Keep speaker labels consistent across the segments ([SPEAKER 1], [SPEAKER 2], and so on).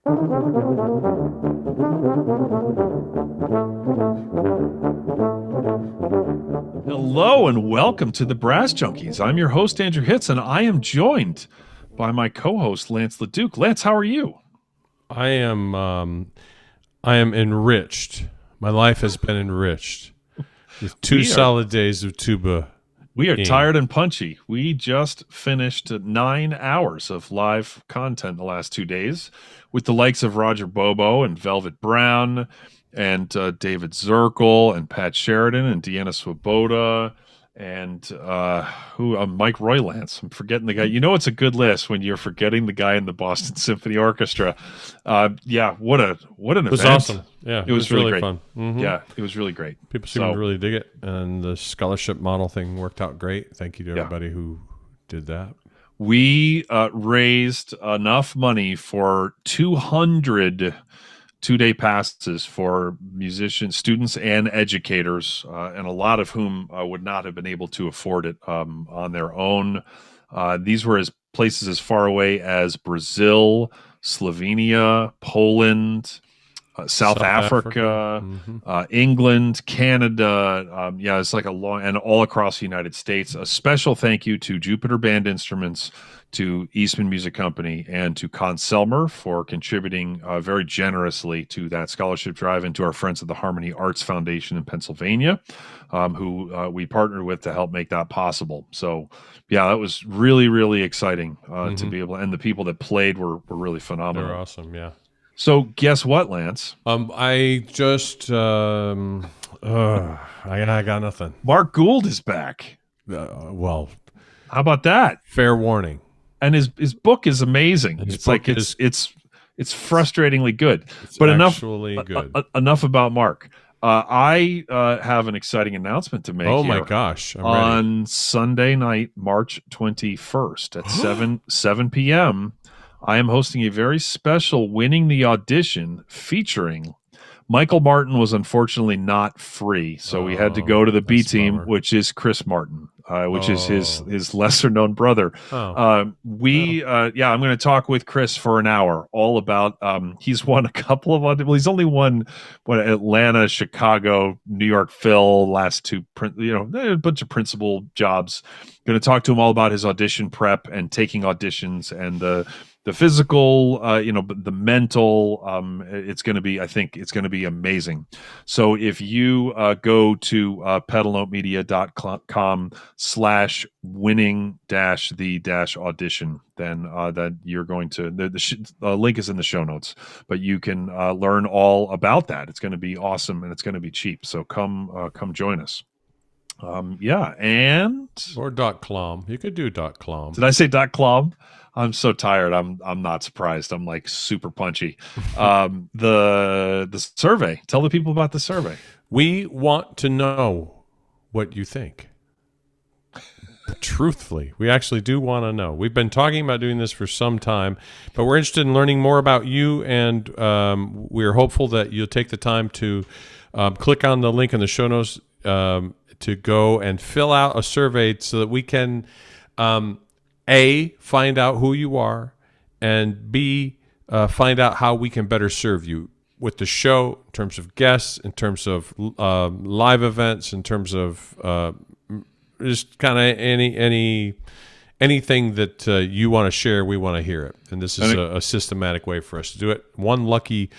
[SPEAKER 1] Hello and welcome to the Brass Junkies. I'm your host, Andrew Hitz, and I am joined by my co-host, Lance LaDuke. Lance, how are you?
[SPEAKER 2] I am enriched. My life has been enriched with two solid days of tuba.
[SPEAKER 1] We are tired and punchy. We just finished 9 hours of live content the last 2 days with the likes of Roger Bobo and Velvet Brown and David Zirkle and Pat Sheridan and Deanna Swoboda and Mike Roylance. I'm forgetting the guy. You know, it's a good list when you're forgetting the guy in the Boston Symphony Orchestra. Yeah, what an event.
[SPEAKER 2] It was awesome. Yeah,
[SPEAKER 1] it was really great.
[SPEAKER 2] Fun. Mm-hmm.
[SPEAKER 1] Yeah, it was really great.
[SPEAKER 2] People seem to really dig it, and the scholarship model thing worked out great. Thank you to everybody who did that.
[SPEAKER 1] We raised enough money for 200 two-day passes for musicians, students, and educators, and a lot of whom would not have been able to afford it on their own. These were places as far away as Brazil, Slovenia, Poland, South Africa. Mm-hmm. England, Canada. It's like and all across the United States. A special thank you to Jupiter Band Instruments, to Eastman Music Company, and to Con Selmer for contributing very generously to that scholarship drive, and to our friends at the Harmony Arts Foundation in Pennsylvania, who we partnered with to help make that possible. So, yeah, that was really, really exciting to be able, and the people that played were really phenomenal.
[SPEAKER 2] They're awesome, yeah.
[SPEAKER 1] So, guess what, Lance?
[SPEAKER 2] I just, I got nothing.
[SPEAKER 1] Mark Gould is back.
[SPEAKER 2] Well,
[SPEAKER 1] how about that?
[SPEAKER 2] Fair warning.
[SPEAKER 1] And his book is amazing. It's frustratingly good. But enough about Mark. I have an exciting announcement to make.
[SPEAKER 2] Oh my gosh!
[SPEAKER 1] On Sunday night, March 21st at 7 p.m. I am hosting a very special Winning the Audition featuring Michael Martin. Was unfortunately not free, so we had to go to the B team, which is Chris Martin, which is his lesser known brother. I'm going to talk with Chris for an hour all about. He's won a couple of auditions. Well, he's only won Atlanta, Chicago, New York, Phil, last two. A bunch of principal jobs. Going to talk to him all about his audition prep and taking auditions and the physical, the mental. It's going to be, I think it's going to be amazing. So if you go to pedalnotemedia.com/winning-the-audition, then that you're going to, the link is in the show notes, but you can learn all about that. It's going to be awesome, and it's going to be cheap. So come join us. And
[SPEAKER 2] or .clom. You could do .clom.
[SPEAKER 1] Did I say .clom? I'm so tired. I'm not surprised. I'm like super punchy. The survey. Tell the people about the survey.
[SPEAKER 2] We want to know what you think. Truthfully, we actually do want to know. We've been talking about doing this for some time, but we're interested in learning more about you, and we're hopeful that you'll take the time to click on the link in the show notes to go and fill out a survey so that we can A, find out who you are, and B, find out how we can better serve you with the show in terms of guests, in terms of live events, in terms of just kind of anything that you want to share. We want to hear it, and this is a systematic way for us to do it. One lucky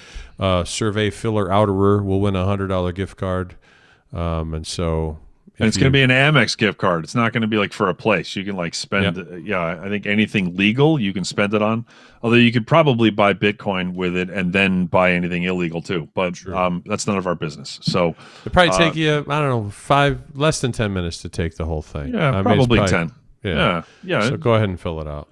[SPEAKER 2] survey filler outerer will win a $100 gift card, and so.
[SPEAKER 1] And it's going to be an Amex gift card. It's not going to be like for a place. You can like spend, I think anything legal you can spend it on. Although you could probably buy Bitcoin with it and then buy anything illegal too. But that's none of our business. So
[SPEAKER 2] it'd probably take you, I don't know, less than 10 minutes to take the whole thing.
[SPEAKER 1] Yeah, probably 10.
[SPEAKER 2] Yeah. So go ahead and fill it out.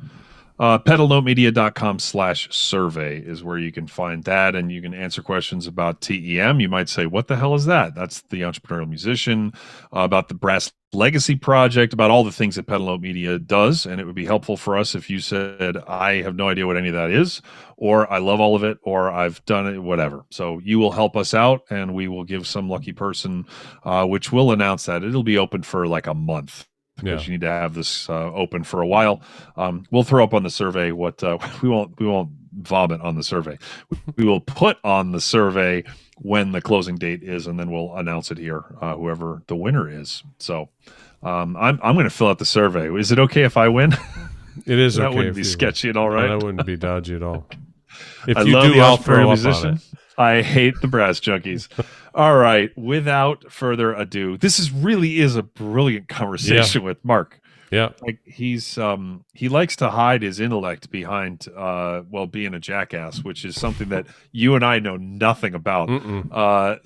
[SPEAKER 1] pedalnotemedia.com/survey is where you can find that, and you can answer questions about TEM. You might say, what the hell is that? That's the Entrepreneurial Musician, about the Brass Legacy Project, about all the things that Pedal Note Media does. And it would be helpful for us if you said, I have no idea what any of that is, or I love all of it, or I've done it, whatever. So you will help us out, and we will give some lucky person, which will announce that it'll be open for like a month. Because you need to have this open for a while. We'll throw up on the survey what we won't vomit on the survey. We will put on the survey when the closing date is, and then we'll announce it here, whoever the winner is. So I'm going to fill out the survey. Is it okay if I win?
[SPEAKER 2] It is
[SPEAKER 1] That
[SPEAKER 2] okay.
[SPEAKER 1] wouldn't be sketchy at all, right?
[SPEAKER 2] That wouldn't be dodgy at all. If
[SPEAKER 1] I
[SPEAKER 2] you
[SPEAKER 1] love
[SPEAKER 2] do,
[SPEAKER 1] the
[SPEAKER 2] I'll throw up
[SPEAKER 1] musician.
[SPEAKER 2] on it.
[SPEAKER 1] I hate the brass junkies. All right. Without further ado, this really is a brilliant conversation with Mark.
[SPEAKER 2] Yeah.
[SPEAKER 1] Like he likes to hide his intellect behind being a jackass, which is something that you and I know nothing about. Except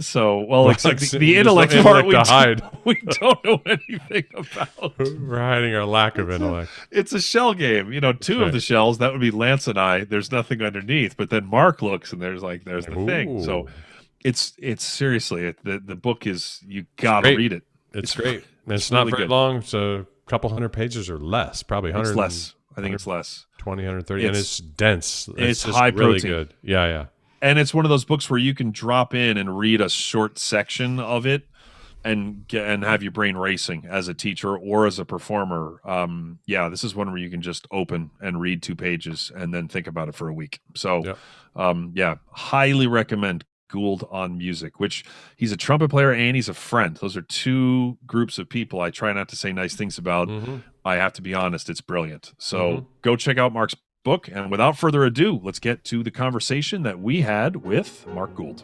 [SPEAKER 1] the intellect part we don't know anything about.
[SPEAKER 2] We're hiding our lack of intellect.
[SPEAKER 1] It's a shell game. Two of the shells, that would be Lance and I. There's nothing underneath, but then Mark looks and there's the thing. So it's seriously the book is, you gotta read it.
[SPEAKER 2] It's great. It's not really very long, so couple hundred pages or less, probably 100.
[SPEAKER 1] It's less. I think it's less.
[SPEAKER 2] 20, 130. And it's dense.
[SPEAKER 1] It's high
[SPEAKER 2] really
[SPEAKER 1] protein.
[SPEAKER 2] Good. Yeah.
[SPEAKER 1] And it's one of those books where you can drop in and read a short section of it and have your brain racing as a teacher or as a performer. This is one where you can just open and read 2 pages and then think about it for a week. So, highly recommend Gould on Music, which he's a trumpet player and he's a friend. Those are 2 groups of people I try not to say nice things about. I have to be honest, it's brilliant. So go check out Mark's book. And without further ado, let's get to the conversation that we had with Mark Gould.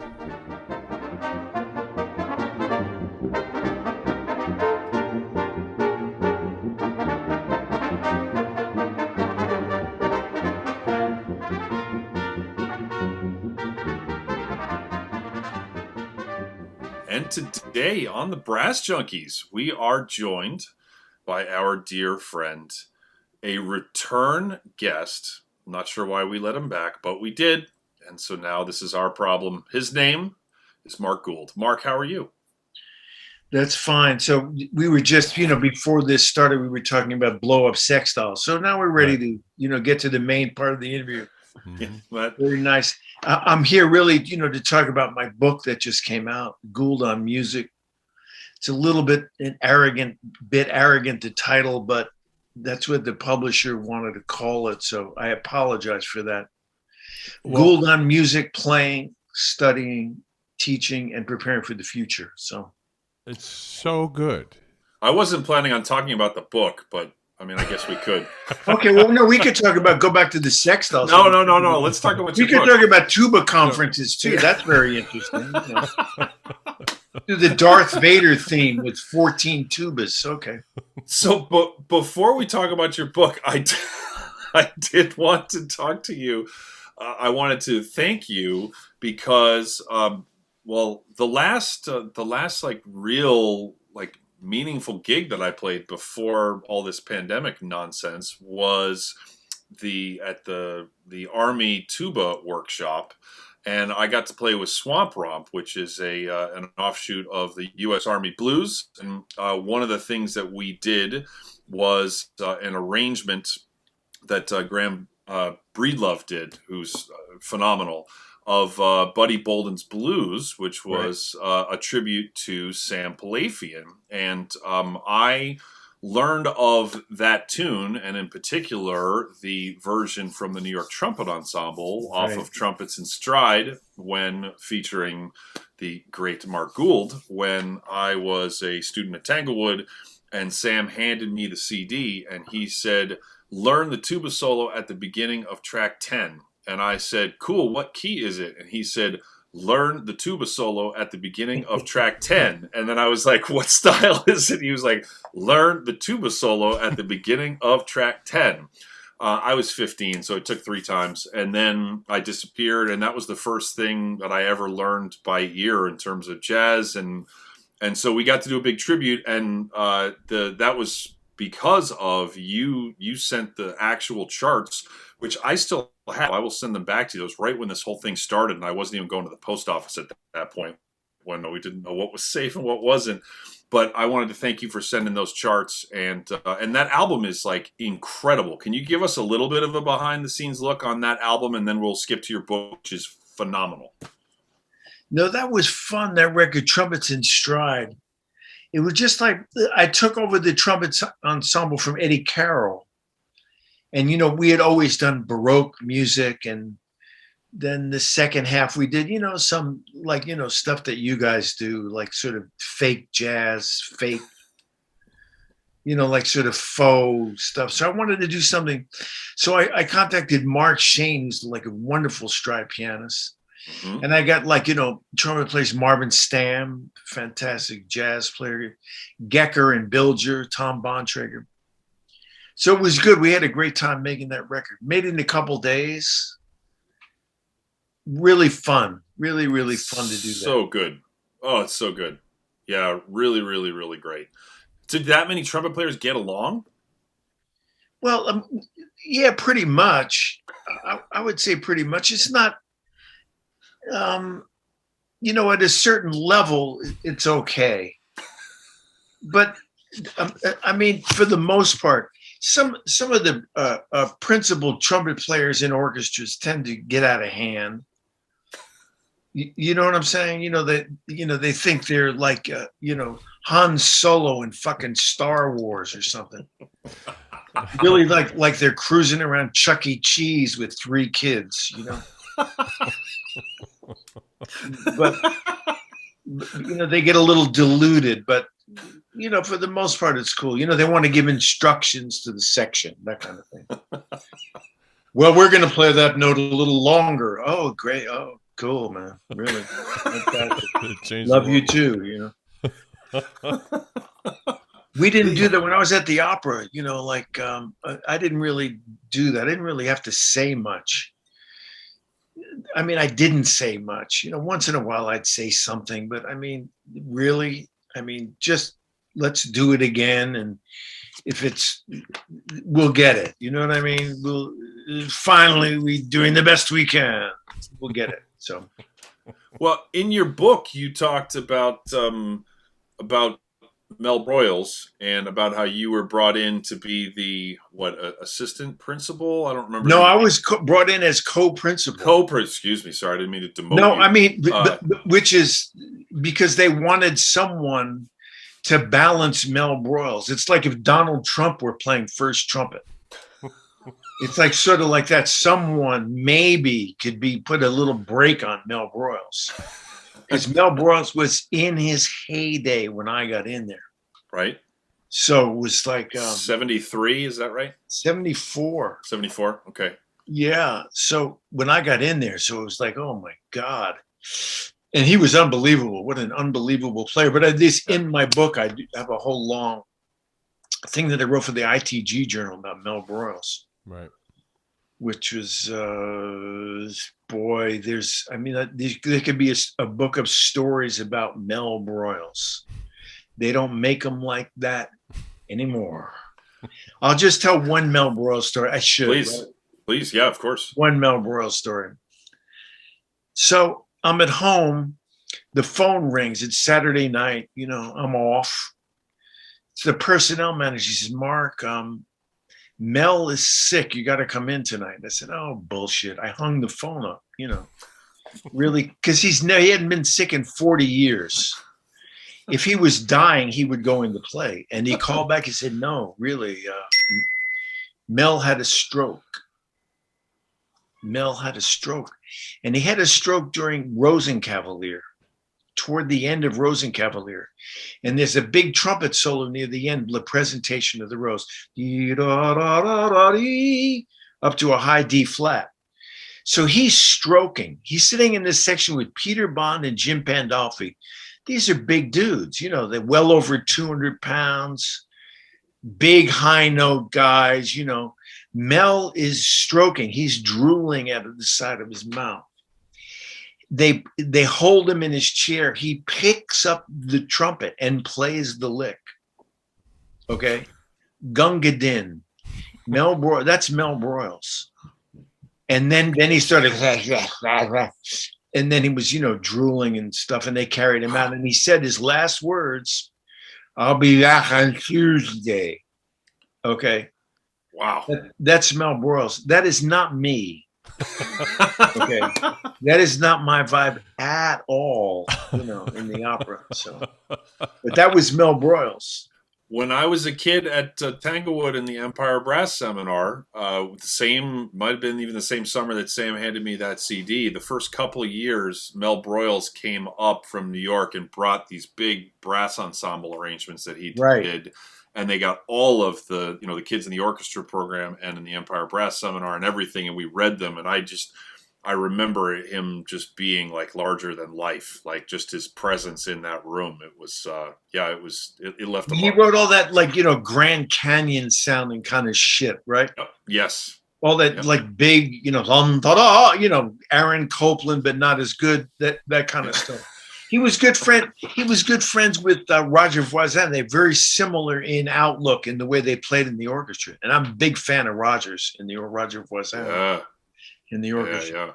[SPEAKER 1] And today on the Brass Junkies, we are joined by our dear friend, a return guest. I'm not sure why we let him back, but we did. And so now this is our problem. His name is Mark Gould. Mark, how are you?
[SPEAKER 3] That's fine. So we were just, before this started, we were talking about blow up sex dolls. So now we're ready to, get to the main part of the interview. Very nice. I'm here really, to talk about my book that just came out, Gould on Music. It's a little bit arrogant to title, but that's what the publisher wanted to call it. So I apologize for that. Gould on Music, playing, studying, teaching, and preparing for the future. So
[SPEAKER 2] it's so good.
[SPEAKER 1] I wasn't planning on talking about the book, but I guess we could.
[SPEAKER 3] Okay, well, no, we could go back to the sex dolls.
[SPEAKER 1] No. Let's talk about your book.
[SPEAKER 3] We could talk about tuba conferences, too. Yeah. That's very interesting. Do the Darth Vader theme with 14 tubas. Okay.
[SPEAKER 1] So before we talk about your book, I did want to talk to you. I wanted to thank you because, the last real meaningful gig that I played before all this pandemic nonsense was at the Army tuba workshop, and I got to play with Swamp Romp, which is an offshoot of the U.S. Army Blues. And one of the things that we did was an arrangement that Graham Breedlove did, who's phenomenal, of Buddy Bolden's Blues, which was a tribute to Sam Palafian. And I learned of that tune, and in particular, the version from the New York Trumpet Ensemble off of Trumpets in Stride, when featuring the great Mark Gould, when I was a student at Tanglewood, and Sam handed me the CD, and he said, learn the tuba solo at the beginning of track 10. And I said, cool, what key is it? And he said, learn the tuba solo at the beginning of track 10. And then I was like, what style is it? He was like, learn the tuba solo at the beginning of track 10. I was 15, so it took 3 times. And then I disappeared, and that was the first thing that I ever learned by ear in terms of jazz. And so we got to do a big tribute, and that was because of you sent the actual charts, which I still have. I will send them back to you. It was right when this whole thing started, and I wasn't even going to the post office at that point when we didn't know what was safe and what wasn't. But I wanted to thank you for sending those charts, and that album is incredible. Can you give us a little bit of a behind the scenes look on that album, and then we'll skip to your book, which is phenomenal.
[SPEAKER 3] No, that was fun. That record, Trumpets in Stride. It was just like I took over the trumpets ensemble from Eddie Carroll. And, we had always done Baroque music and then the second half we did, some like, stuff that you guys do, like sort of fake jazz, fake, like sort of faux stuff. So I wanted to do something. So I contacted Mark Shane, who's like a wonderful stride pianist. Mm-hmm. And I got like, trumpet players, Marvin Stamm, fantastic jazz player, Gecker and Bilger, Tom Bontrager. So it was good. We had a great time making that record. Made it in a couple days. Really fun. Really, really fun to do that.
[SPEAKER 1] So good. Oh, it's so good. Yeah, really, really, really great. Did that many trumpet players get along?
[SPEAKER 3] Well, yeah, pretty much. I would say pretty much. It's not, at a certain level, it's okay. But, I mean, for the most part, some of the principal trumpet players in orchestras tend to get out of hand. You know what I'm saying? They think they're like, Han Solo in fucking Star Wars or something. Really like they're cruising around Chuck E. Cheese with 3 kids, But, they get a little diluted, but, for the most part, it's cool. They want to give instructions to the section, that kind of thing. Well, we're going to play that note a little longer. Oh, great. Oh, cool, man. Really. Love you too, We didn't do that when I was at the opera, I didn't really do that. I didn't really have to say much. I mean, I didn't say much. Once in a while I'd say something, but really, just let's do it again. And if we'll get it. You know what I mean? We're doing the best we can. We'll get it. So,
[SPEAKER 1] well, in your book, you talked about Mel Broyles and about how you were brought in to be the assistant principal. I don't remember.
[SPEAKER 3] No, I was brought in as co-principal.
[SPEAKER 1] Excuse me, sorry, I didn't mean to demote.
[SPEAKER 3] No,
[SPEAKER 1] you.
[SPEAKER 3] I mean, which is because they wanted someone to balance Mel Broyles. It's like if Donald Trump were playing first trumpet. It's like sort of like that. Someone maybe could put a little break on Mel Broyles. Because Mel Broyles was in his heyday when I got in there.
[SPEAKER 1] Right.
[SPEAKER 3] So it was like
[SPEAKER 1] 73, is that right?
[SPEAKER 3] 74.
[SPEAKER 1] 74, okay.
[SPEAKER 3] Yeah. So when I got in there, so it was like, oh my God. And he was unbelievable. What an unbelievable player. But at least in my book, I have a whole long thing that I wrote for the ITG Journal about Mel Broyles.
[SPEAKER 2] Right.
[SPEAKER 3] Which was, there could be a book of stories about Mel Broyles. They don't make them like that anymore. I'll just tell one Mel Broyles story. I should.
[SPEAKER 1] Please.
[SPEAKER 3] Right?
[SPEAKER 1] Please. Yeah, of course.
[SPEAKER 3] One Mel Broyles story. So I'm at home. The phone rings. It's Saturday night. I'm off. It's the personnel manager. She says, Mark, Mel is sick. You got to come in tonight. I said, oh, bullshit. I hung the phone up, really, because he hadn't been sick in 40 years. If he was dying, he would go into play. And he called back and said, no, really, Mel had a stroke. Mel had a stroke. And he had a stroke during Rosencavalier, toward the end of Rosencavalier. And there's a big trumpet solo near the end, the presentation of the Rose. Up to a high D flat. So he's stroking. He's sitting in this section with Peter Bond and Jim Pandolfi. These are big dudes, they're well over 200 pounds, big high note guys, Mel is stroking. He's drooling out of the side of his mouth. They hold him in his chair. He picks up the trumpet and plays the lick. Okay. Gunga Din. That's Mel Broyles. And then he started, and then he was, drooling and stuff, and they carried him out. And he said his last words, I'll be back on Tuesday. Okay.
[SPEAKER 1] Wow.
[SPEAKER 3] That's Mel Broyles. That is not me. Okay. That is not my vibe at all, in the opera. So, but that was Mel Broyles.
[SPEAKER 1] When I was a kid at Tanglewood in the Empire Brass Seminar, might have been even the same summer that Sam handed me that CD. The first couple of years, Mel Broyles came up from New York and brought these big brass ensemble arrangements that he did, and they got all of the the kids in the orchestra program and in the Empire Brass Seminar and everything, and we read them, and I remember him just being like larger than life, like just his presence in that room. It was, it left a mark.
[SPEAKER 3] He wrote all that, like, Grand Canyon sounding kind of shit, right?
[SPEAKER 1] Yes.
[SPEAKER 3] All that like big, Aaron Copland, but not as good, that kind of stuff. He was good friends with Roger Voisin. They're very similar in outlook in the way they played in the orchestra. And I'm a big fan of Rogers in the Roger Voisin. In the orchestra.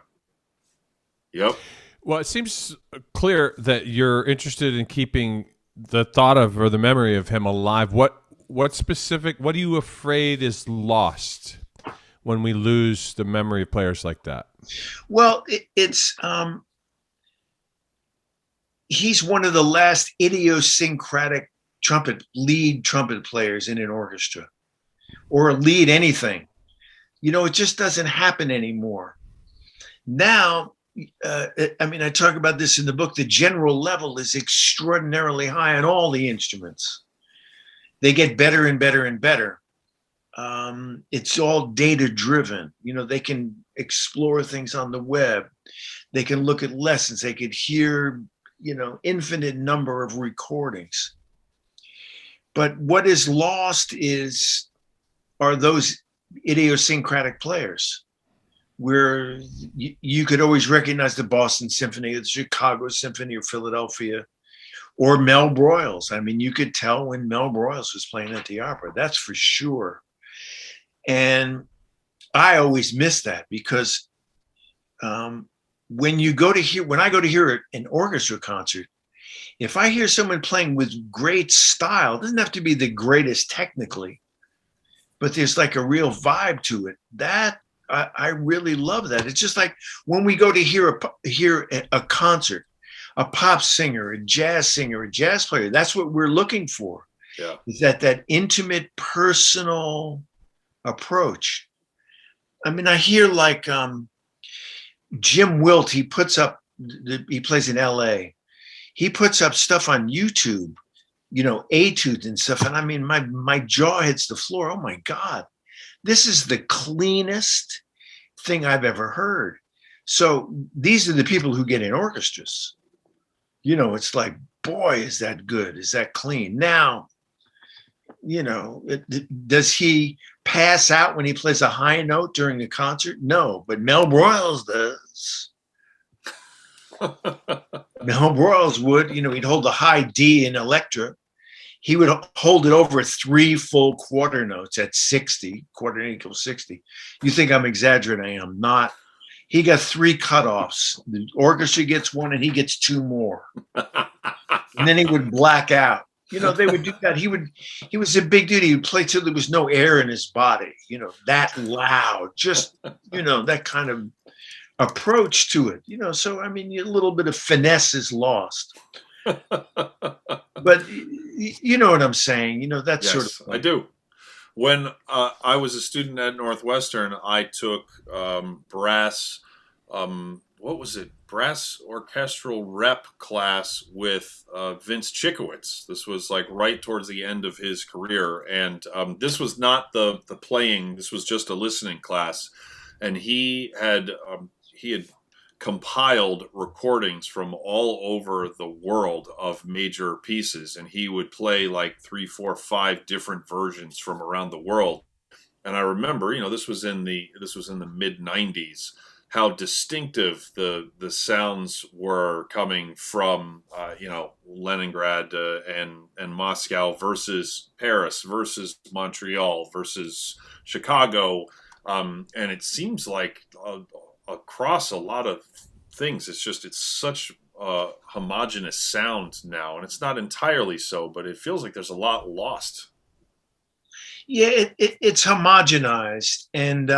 [SPEAKER 1] Yep.
[SPEAKER 2] Well, it seems clear that you're interested in keeping the thought of or the memory of him alive. What are you afraid is lost when we lose the memory of players like that?
[SPEAKER 3] Well, it's he's one of the last idiosyncratic lead trumpet players in an orchestra, or lead anything. It just doesn't happen anymore. Now, I talk about this in the book, the general level is extraordinarily high on all the instruments. They get better and better and better. It's all data driven. They can explore things on the web. They can look at lessons. They could hear, infinite number of recordings. But what is lost are those idiosyncratic players where you could always recognize the Boston Symphony, the Chicago Symphony, or Philadelphia, or Mel Broyles. You could tell when Mel Broyles was playing at the opera, that's for sure. And I always miss that because when I go to hear an orchestra concert, if I hear someone playing with great style, it doesn't have to be the greatest technically, but there's like a real vibe to it. That I really love that. It's just like when we go to hear a concert, a pop singer, a jazz singer, a jazz player. That's what we're looking for.
[SPEAKER 1] Yeah,
[SPEAKER 3] is that intimate, personal approach. I hear like Jim Wilt. He plays in L.A. He puts up stuff on YouTube. Etudes and stuff. And my jaw hits the floor. Oh my God, this is the cleanest thing I've ever heard. So these are the people who get in orchestras. It's like, boy, is that good? Is that clean? Now, does he pass out when he plays a high note during the concert? No, but Mel Broyles does. Mel Broyles would, he'd hold a high D in Electra. He would hold it over 3 full quarter notes at 60, quarter equals 60. You think I'm exaggerating? I am not. He got 3 cutoffs. The orchestra gets 1 and he gets 2 more. And then he would black out. They would do that. He was a big dude. He would play till there was no air in his body, that loud, just, that kind of approach to it, so, a little bit of finesse is lost. But you know what I'm saying? That
[SPEAKER 1] yes,
[SPEAKER 3] sort of thing.
[SPEAKER 1] I do. When I was a student at Northwestern, I took brass, brass orchestral rep class with Vince Chikowitz. This was like right towards the end of his career. And this was not the playing, this was just a listening class. And he had compiled recordings from all over the world of major pieces, and he would play like 3, 4, 5 different versions from around the world. And I remember, this was in the mid 90s, how distinctive the sounds were coming from Leningrad and Moscow versus Paris versus Montreal versus Chicago, and it seems like across a lot of things, it's such a homogenous sound now, and it's not entirely so, but it feels like there's a lot lost.
[SPEAKER 3] Yeah, it's homogenized, and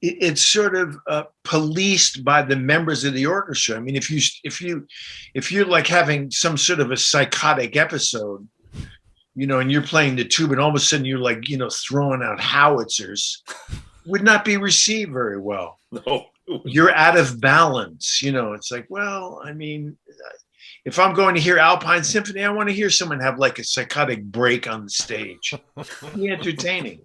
[SPEAKER 3] it's sort of policed by the members of the orchestra. I mean, if you're like having some sort of a psychotic episode, and you're playing the tube, and all of a sudden you're like, throwing out howitzers, would not be received very well.
[SPEAKER 1] No.
[SPEAKER 3] You're out of balance. It's like, well, I mean, if I'm going to hear Alpine Symphony, I want to hear someone have like a psychotic break on the stage. Be entertaining.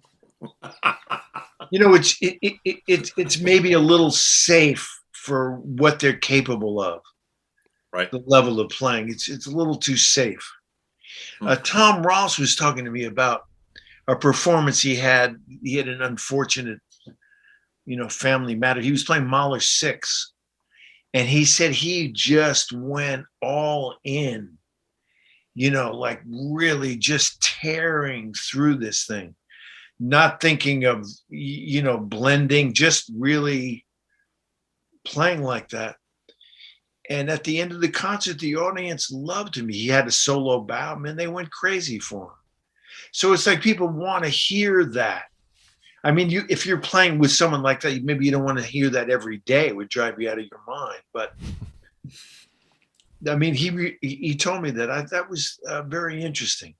[SPEAKER 3] It's maybe a little safe for what they're capable of.
[SPEAKER 1] Right.
[SPEAKER 3] The level of playing. It's a little too safe. Tom Ross was talking to me about a performance he had. He had an unfortunate, family matter. He was playing Mahler 6. And he said he just went all in, like really just tearing through this thing, not thinking of, blending, just really playing like that. And at the end of the concert, the audience loved him. He had a solo bow, man, they went crazy for him. So it's like people want to hear that. I mean, if you're playing with someone like that, maybe you don't want to hear that every day. It would drive you out of your mind. But I mean, he told me that. That was very interesting.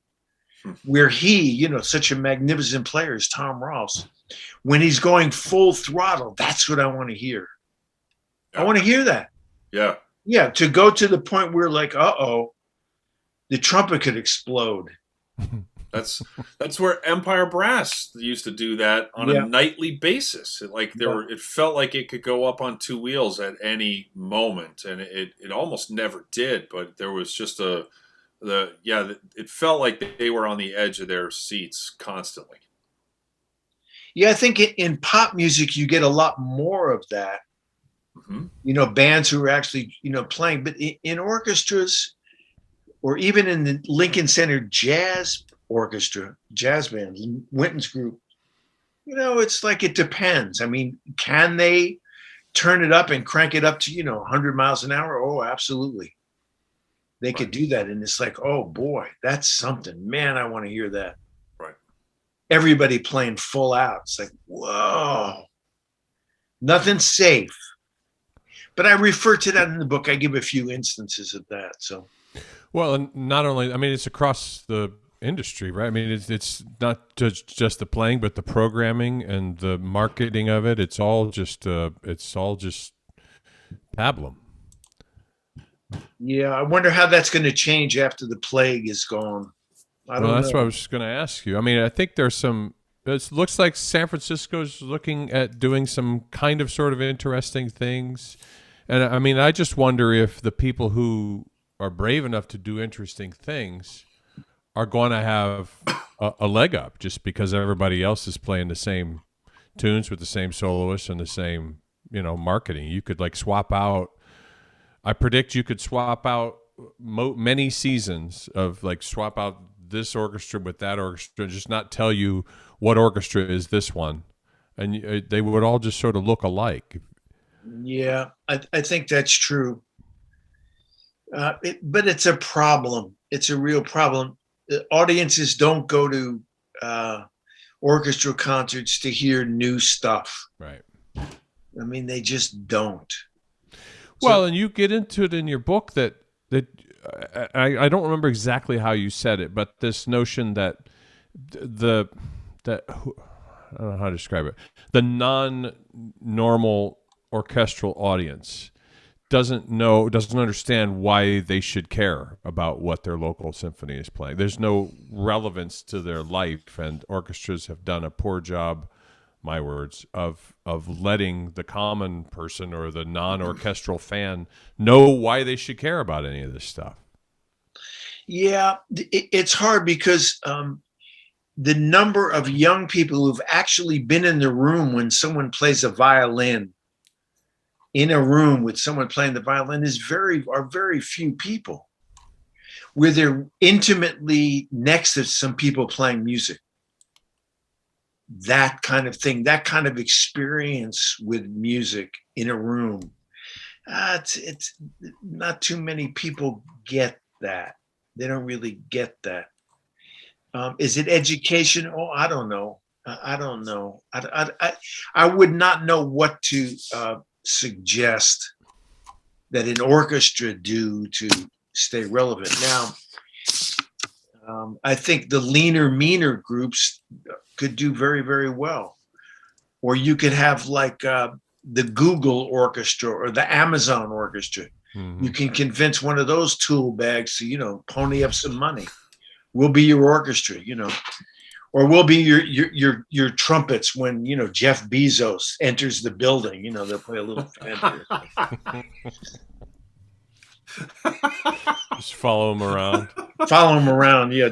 [SPEAKER 3] Where he, such a magnificent player as Tom Ross, when he's going full throttle, that's what I want to hear. I want to hear that.
[SPEAKER 1] Yeah.
[SPEAKER 3] Yeah, to go to the point where like, the trumpet could explode.
[SPEAKER 1] That's where Empire Brass used to do that on a nightly basis. It felt like it could go up on two wheels at any moment, and it almost never did. But there was just it felt like they were on the edge of their seats constantly.
[SPEAKER 3] Yeah, I think in pop music you get a lot more of that. Mm-hmm. Bands who are actually playing, but in orchestras, or even in the Lincoln Center Jazz Orchestra, jazz band, Winton's group, it's like it depends. I mean, can they turn it up and crank it up to 100 miles an hour? Oh, absolutely, they could do that. And it's like, oh boy, that's something, man. I want to hear that.
[SPEAKER 1] Right.
[SPEAKER 3] Everybody playing full out. It's like, whoa, nothing safe. But I refer to that in the book. I give a few instances of that. So,
[SPEAKER 2] well, and not only, I mean, it's across the industry, right? I mean, it's not just the playing, but the programming and the marketing of it. It's all just pablum.
[SPEAKER 3] Yeah, I wonder how that's going to change after the plague is gone. I don't know.
[SPEAKER 2] That's what I was just going to ask you. I mean, I think there's some. It looks like San Francisco's looking at doing some kind of sort of interesting things, and I mean, I just wonder if the people who are brave enough to do interesting things are going to have a leg up just because everybody else is playing the same tunes with the same soloists and the same, marketing. You could like swap out. I predict you could swap out many seasons of like swap out this orchestra with that orchestra, just not tell you what orchestra is this one. And they would all just sort of look alike.
[SPEAKER 3] Yeah, I think that's true. But it's a problem. It's a real problem. Audiences don't go to orchestral concerts to hear new stuff.
[SPEAKER 2] Right.
[SPEAKER 3] I mean, they just don't.
[SPEAKER 2] Well, and you get into it in your book that I don't remember exactly how you said it, but this notion that I don't know how to describe it. The non-normal orchestral audience doesn't understand why they should care about what their local symphony is playing. There's no relevance to their life, and orchestras have done a poor job, my words, of letting the common person or the non-orchestral fan know why they should care about any of this stuff.
[SPEAKER 3] Yeah, it's hard because the number of young people who've actually been in the room when someone plays a violin, in a room with someone playing the violin, are very few people, where they're intimately next to some people playing music. That kind of thing, that kind of experience with music in a room. It's not too many people get that. They don't really get that. Is it education? Oh, I don't know. I don't know. I would not know what to suggest that an orchestra do to stay relevant. Now, I think the leaner, meaner groups could do very, very well. Or you could have like the Google orchestra or the Amazon orchestra. Mm-hmm. You can convince one of those tool bags to, pony up some money. We'll be your orchestra, or we'll be your trumpets when, Jeff Bezos enters the building. They'll play a little fanfare.
[SPEAKER 2] Just follow him around.
[SPEAKER 3] Follow him around, yeah.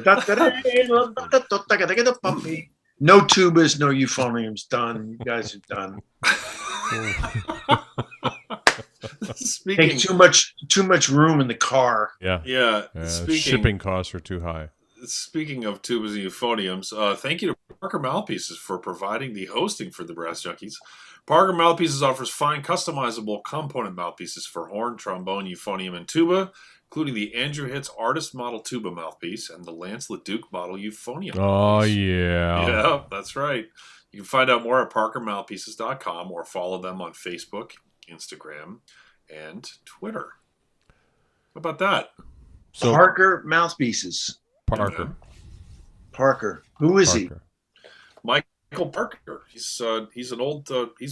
[SPEAKER 3] No tubas, no euphoniums. Done. You guys are done. Take too much room in the car.
[SPEAKER 2] Yeah. Shipping costs are too high.
[SPEAKER 1] Speaking of tubas and euphoniums, thank you to Parker Mouthpieces for providing the hosting for the Brass Junkies. Parker Mouthpieces offers fine, customizable component mouthpieces for horn, trombone, euphonium, and tuba, including the Andrew Hitz Artist Model Tuba mouthpiece and the Lance LaDuke Model Euphonium mouthpiece.
[SPEAKER 2] Oh, yeah.
[SPEAKER 1] Yeah, that's right. You can find out more at parkermouthpieces.com or follow them on Facebook, Instagram, and Twitter. How about that?
[SPEAKER 3] So, Parker Mouthpieces.
[SPEAKER 2] Parker.
[SPEAKER 3] Who is he?
[SPEAKER 1] Michael Parker. He's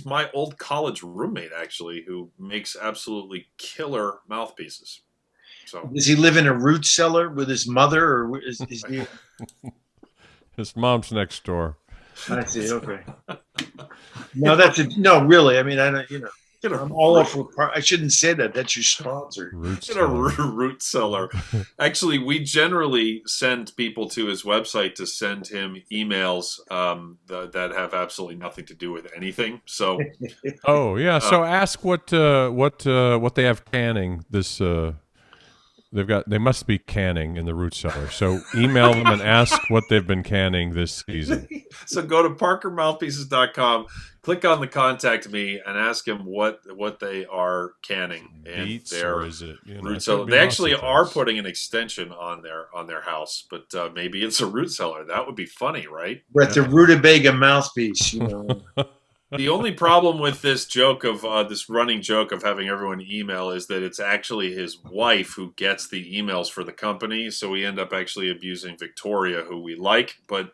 [SPEAKER 1] my old college roommate, actually, who makes absolutely killer mouthpieces. So
[SPEAKER 3] does he live in a root cellar with his mother, or is he?
[SPEAKER 2] His mom's next door.
[SPEAKER 3] I see. Okay. No, really. I mean, I don't. I'm all up for. I shouldn't say that. That's your sponsor.
[SPEAKER 1] Root cellar. Actually, we generally send people to his website to send him emails that have absolutely nothing to do with anything. So.
[SPEAKER 2] Oh yeah. So ask what they have canning this. They must be canning in the root cellar. So email them and ask what they've been canning this season.
[SPEAKER 1] So go to parkermouthpieces.com, click on the contact me, and ask him what they are canning. And
[SPEAKER 2] Beets, or is it
[SPEAKER 1] root cellar? They actually are putting an extension on their house, but maybe it's a root cellar. That would be funny, right?
[SPEAKER 3] We're at the rutabaga mouthpiece,
[SPEAKER 1] The only problem with this joke of this running joke of having everyone email is that it's actually his wife who gets the emails for the company. So we end up actually abusing Victoria, who we like, but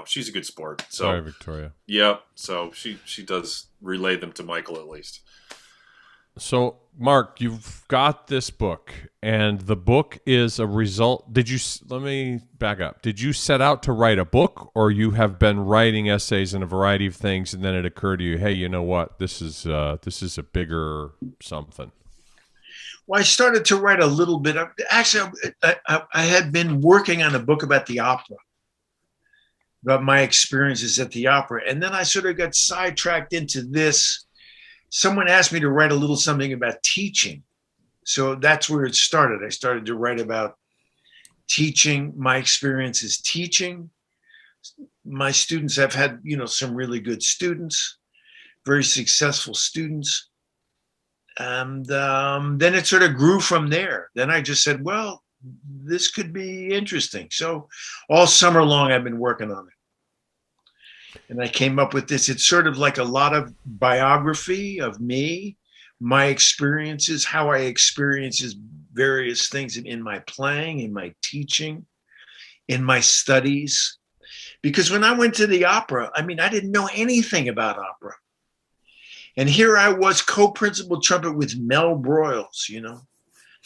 [SPEAKER 1] she's a good sport. So,
[SPEAKER 2] sorry, Victoria.
[SPEAKER 1] Yep. So she does relay them to Michael at least.
[SPEAKER 2] So, Mark, you've got this book, and the book is a result. Let me back up. Did you set out to write a book, or you have been writing essays in a variety of things, and then it occurred to you, hey, you know what? This is a bigger something.
[SPEAKER 3] Well, I started to write a little bit. Actually, I had been working on a book about the opera, about my experiences at the opera, and then I sort of got sidetracked into this. Someone asked me to write a little something about teaching. So that's where it started. I started to write about teaching, my experiences teaching. My students have had, some really good students, very successful students. And then it sort of grew from there. Then I just said, well, this could be interesting. So all summer long, I've been working on it. And I came up with this. It's sort of like a lot of biography of me, my experiences, how I experiences various things in my playing, in my teaching, in my studies. Because when I went to the opera, I didn't know anything about opera. And here I was, co-principal trumpet with Mel Broyles,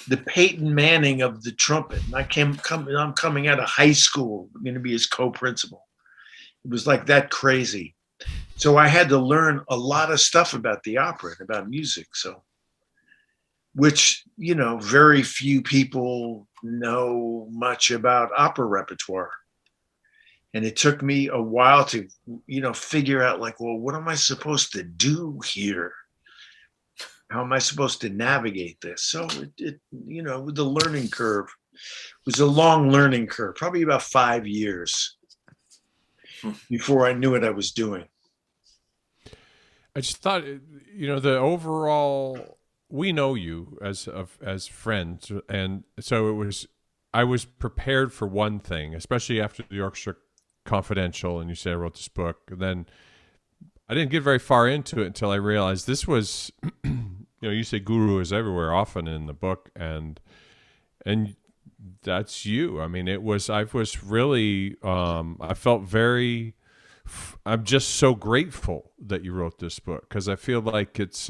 [SPEAKER 3] the Peyton Manning of the trumpet. And I'm coming out of high school, I'm going to be his co-principal. It was like that crazy. So I had to learn a lot of stuff about the opera and about music. So, which, very few people know much about opera repertoire. And it took me a while to, figure out what am I supposed to do here? How am I supposed to navigate this? So it with the learning curve, it was a long learning curve, probably about 5 years before I knew what I was doing.
[SPEAKER 2] I just thought, the overall, we know you as friends, and so I was prepared for one thing, especially after the orchestra confidential, and you say I wrote this book. And then I didn't get very far into it until I realized this was, you say guru is everywhere often in the book, and that's you. I mean, I was really, I felt very, I'm just so grateful that you wrote this book, because I feel like it's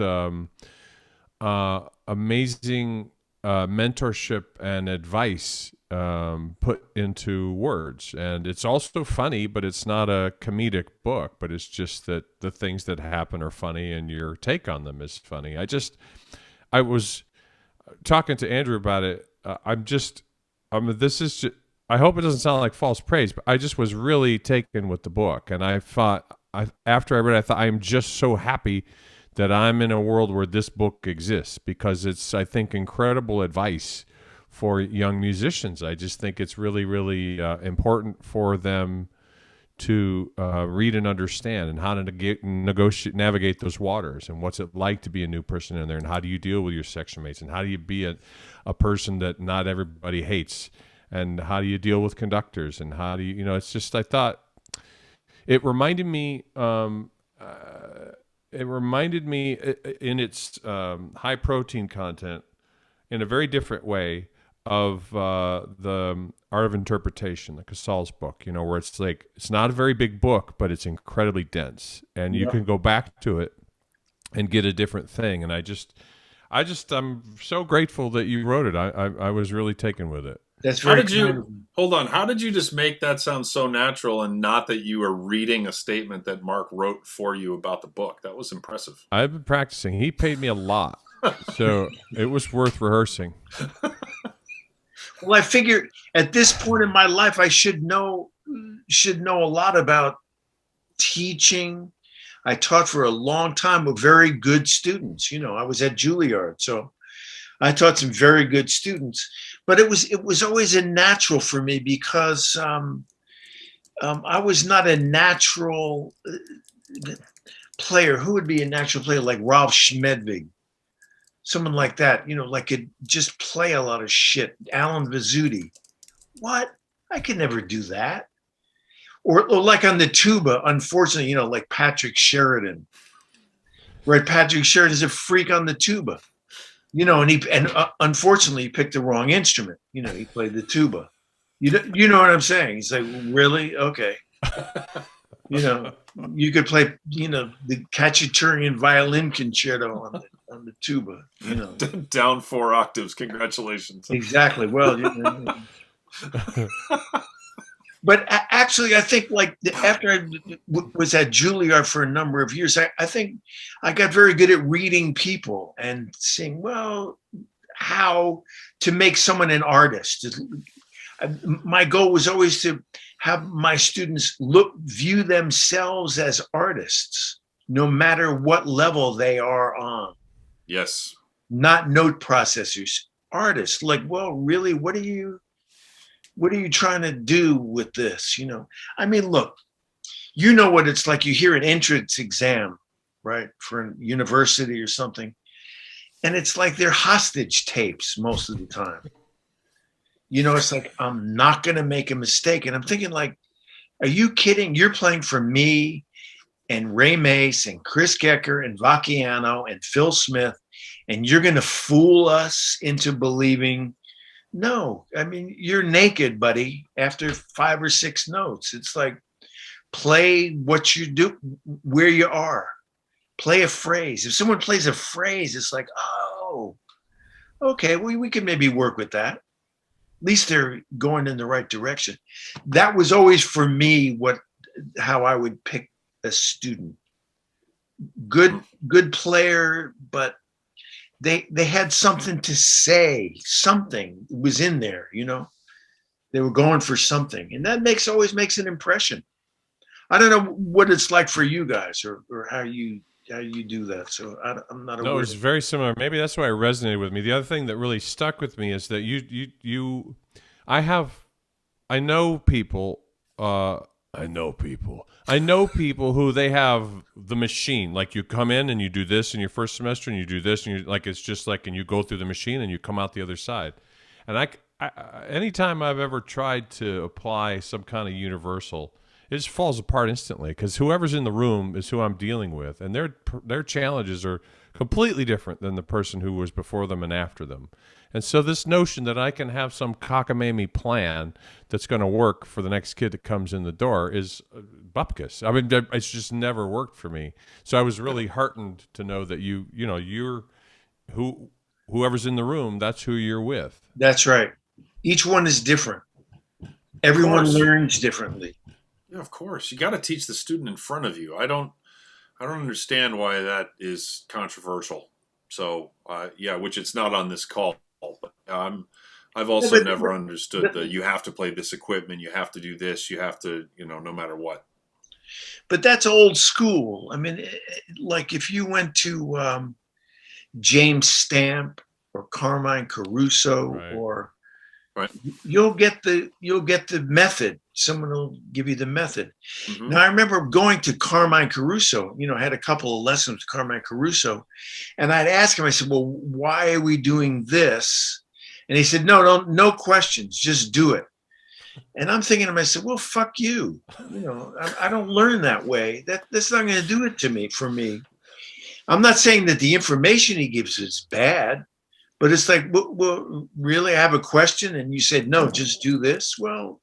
[SPEAKER 2] amazing mentorship and advice put into words. And it's also funny, but it's not a comedic book, but it's just that the things that happen are funny and your take on them is funny. I was talking to Andrew about it. This is just, I hope it doesn't sound like false praise, but I just was really taken with the book. And I thought, after I read it, I thought, I'm just so happy that I'm in a world where this book exists, because it's, I think, incredible advice for young musicians. I just think it's really, really important for them to read and understand, and how to navigate those waters, and what's it like to be a new person in there, and how do you deal with your section mates, and how do you be a person that not everybody hates, and how do you deal with conductors, and how do you, it's just, I thought it reminded me in its high protein content, in a very different way, of the Art of Interpretation, the Casals book, where it's like, it's not a very big book, but it's incredibly dense, and you can go back to it and get a different thing. And I'm so grateful that you wrote it. I was really taken with it.
[SPEAKER 3] That's very
[SPEAKER 4] hold on? How did you just make that sound so natural, and not that you were reading a statement that Mark wrote for you about the book? That was impressive.
[SPEAKER 2] I've been practicing. He paid me a lot, so it was worth rehearsing.
[SPEAKER 3] Well, I figured at this point in my life, I should know a lot about teaching. I taught for a long time with very good students. I was at Juilliard, so I taught some very good students. But it was always a natural for me, because I was not a natural player. Who would be a natural player? Like Ralph Schmedvig. Someone like that, like could just play a lot of shit. Alan Vizzuti. What? I could never do that. Or like on the tuba, unfortunately, like Patrick Sheridan. Right? Patrick Sheridan is a freak on the tuba. And unfortunately, he picked the wrong instrument. He played the tuba. You know what I'm saying? He's like, really? Okay. You could play, the Cacciatorian violin concerto on the tuba,
[SPEAKER 4] Down 4 octaves. Congratulations.
[SPEAKER 3] Exactly. Well, but actually, I think after I was at Juilliard for a number of years, I think I got very good at reading people and seeing, well, how to make someone an artist. My goal was always to have my students view themselves as artists, no matter what level they are on.
[SPEAKER 4] Yes.
[SPEAKER 3] Not note processors, artists. Like, well, really, what are you trying to do with this? I mean, look, what it's like. You hear an entrance exam, right, for a university or something, and it's like they're hostage tapes most of the time. It's like, I'm not going to make a mistake. And I'm thinking, like, are you kidding? You're playing for me and Ray Mace and Chris Gecker and Vacchiano and Phil Smith, and you're going to fool us into believing, no. I mean, you're naked, buddy, after 5 or 6 notes. It's like, play what you do, where you are. Play a phrase. If someone plays a phrase, it's like, oh, okay, we can maybe work with that. At least they're going in the right direction. That was always for me how I would pick a student. Good player, but they had something to say. Something was in there, They were going for something, and that always makes an impression. I don't know what it's like for you guys, or how you do that. So I'm not aware.
[SPEAKER 2] No, it's very similar. Maybe that's why it resonated with me. The other thing that really stuck with me is that I know people who they have the machine. Like, you come in and you do this in your first semester, and you do this, and it's just like, and you go through the machine and you come out the other side. And anytime I've ever tried to apply some kind of universal, it just falls apart instantly because whoever's in the room is who I'm dealing with, and their challenges are completely different than the person who was before them and after them. And so this notion that I can have some cockamamie plan that's going to work for the next kid that comes in the door is bupkis. I mean, it's just never worked for me. So I was really heartened to know that you're whoever's in the room, that's who you're with.
[SPEAKER 3] That's right. Each one is different. Everyone learns differently.
[SPEAKER 4] Yeah, of course. You got to teach the student in front of you. I don't understand why that is controversial. So, which it's not on this call. But I've also never understood that you have to play this equipment, you have to do this, you have to, no matter what.
[SPEAKER 3] But that's old school. I mean, like if you went to James Stamp or Carmine Caruso,
[SPEAKER 2] right.
[SPEAKER 3] or
[SPEAKER 4] right.
[SPEAKER 3] you'll get the method. Someone will give you the method. Mm-hmm. Now I remember going to Carmine Caruso, I had a couple of lessons with Carmine Caruso, and I'd ask him, I said, well, why are we doing this? And he said, no questions, just do it. And I'm thinking to myself, well, fuck you. I don't learn that way. That's not going to do it for me. I'm not saying that the information he gives is bad, but it's like, well, really, I have a question, and you said, no, just do this. Well,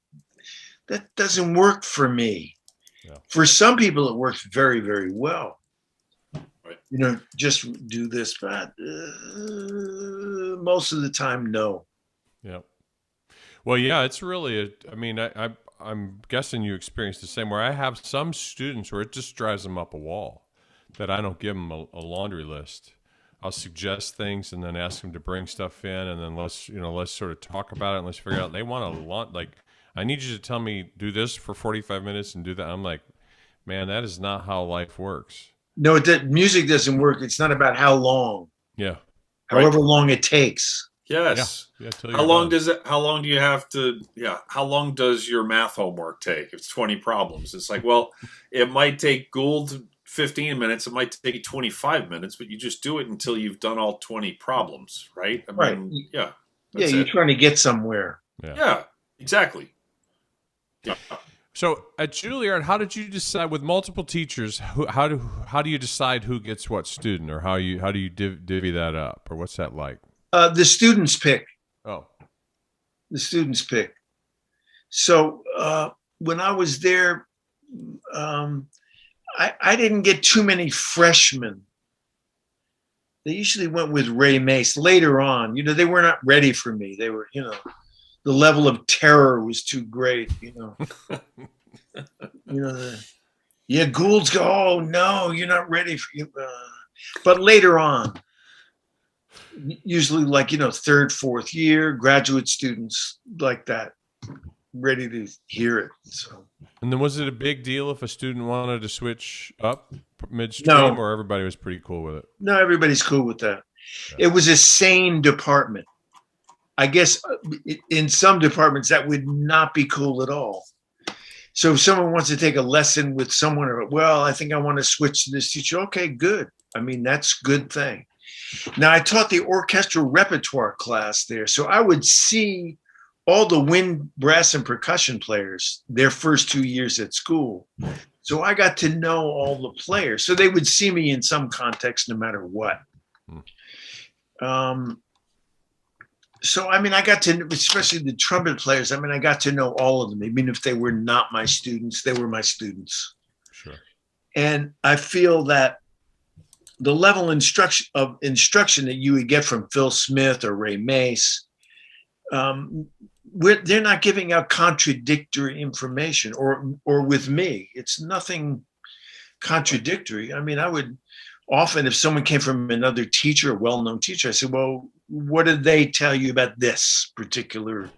[SPEAKER 3] that doesn't work for me. Yeah. For some people, it works very, very well. Right. Just do this, but most of the time, no.
[SPEAKER 2] Yeah. Well, yeah, it's really, I'm guessing you experience the same, where I have some students where it just drives them up a wall, that I don't give them a laundry list. I'll suggest things and then ask them to bring stuff in, and then let's sort of talk about it and let's figure out. They want a lot, like, I need you to tell me, do this for 45 minutes and do that. I'm like, man, that is not how life works.
[SPEAKER 3] No, music doesn't work. It's not about how long.
[SPEAKER 2] Yeah.
[SPEAKER 3] However long it takes.
[SPEAKER 4] Yes.
[SPEAKER 2] Yeah,
[SPEAKER 4] how long do you have to, how long does your math homework take? If it's 20 problems, it's like, well, it might take Gould 15 minutes. It might take you 25 minutes, but you just do it until you've done all 20 problems, right? I mean, yeah.
[SPEAKER 3] You're trying to get somewhere.
[SPEAKER 4] Yeah, exactly. Yeah.
[SPEAKER 2] So at Juilliard, how did you decide with multiple teachers? How do you decide who gets what student, or how do you divvy that up, or what's that like?
[SPEAKER 3] The students pick.
[SPEAKER 2] Oh,
[SPEAKER 3] the students pick. So when I was there, I didn't get too many freshmen. They usually went with Ray Mace later on. They were not ready for me. They were, the level of terror was too great, Gould's go, oh no, you're not ready for you. But later on, usually like, third, fourth year, graduate students like that, ready to hear it. So.
[SPEAKER 2] And then was it a big deal if a student wanted to switch up midstream, or everybody was pretty cool with it?
[SPEAKER 3] No, everybody's cool with that. Yeah. It was a sane department. I guess in some departments that would not be cool at all. So if someone wants to take a lesson with someone, well, I think I want to switch to this teacher. Okay, good. I mean, that's a good thing. Now, I taught the orchestral repertoire class there. So I would see all the wind, brass, and percussion players their first 2 years at school. So I got to know all the players. So they would see me in some context no matter what. So, I mean, I got to, especially the trumpet players, I got to know all of them. Even if they were not my students, they were my students.
[SPEAKER 2] Sure.
[SPEAKER 3] And I feel that the level of instruction that you would get from Phil Smith or Ray Mace, they're not giving out contradictory information, or with me, it's nothing contradictory. I mean, I would often, if someone came from another teacher, a well-known teacher, I said, well, what did they tell you about this particular,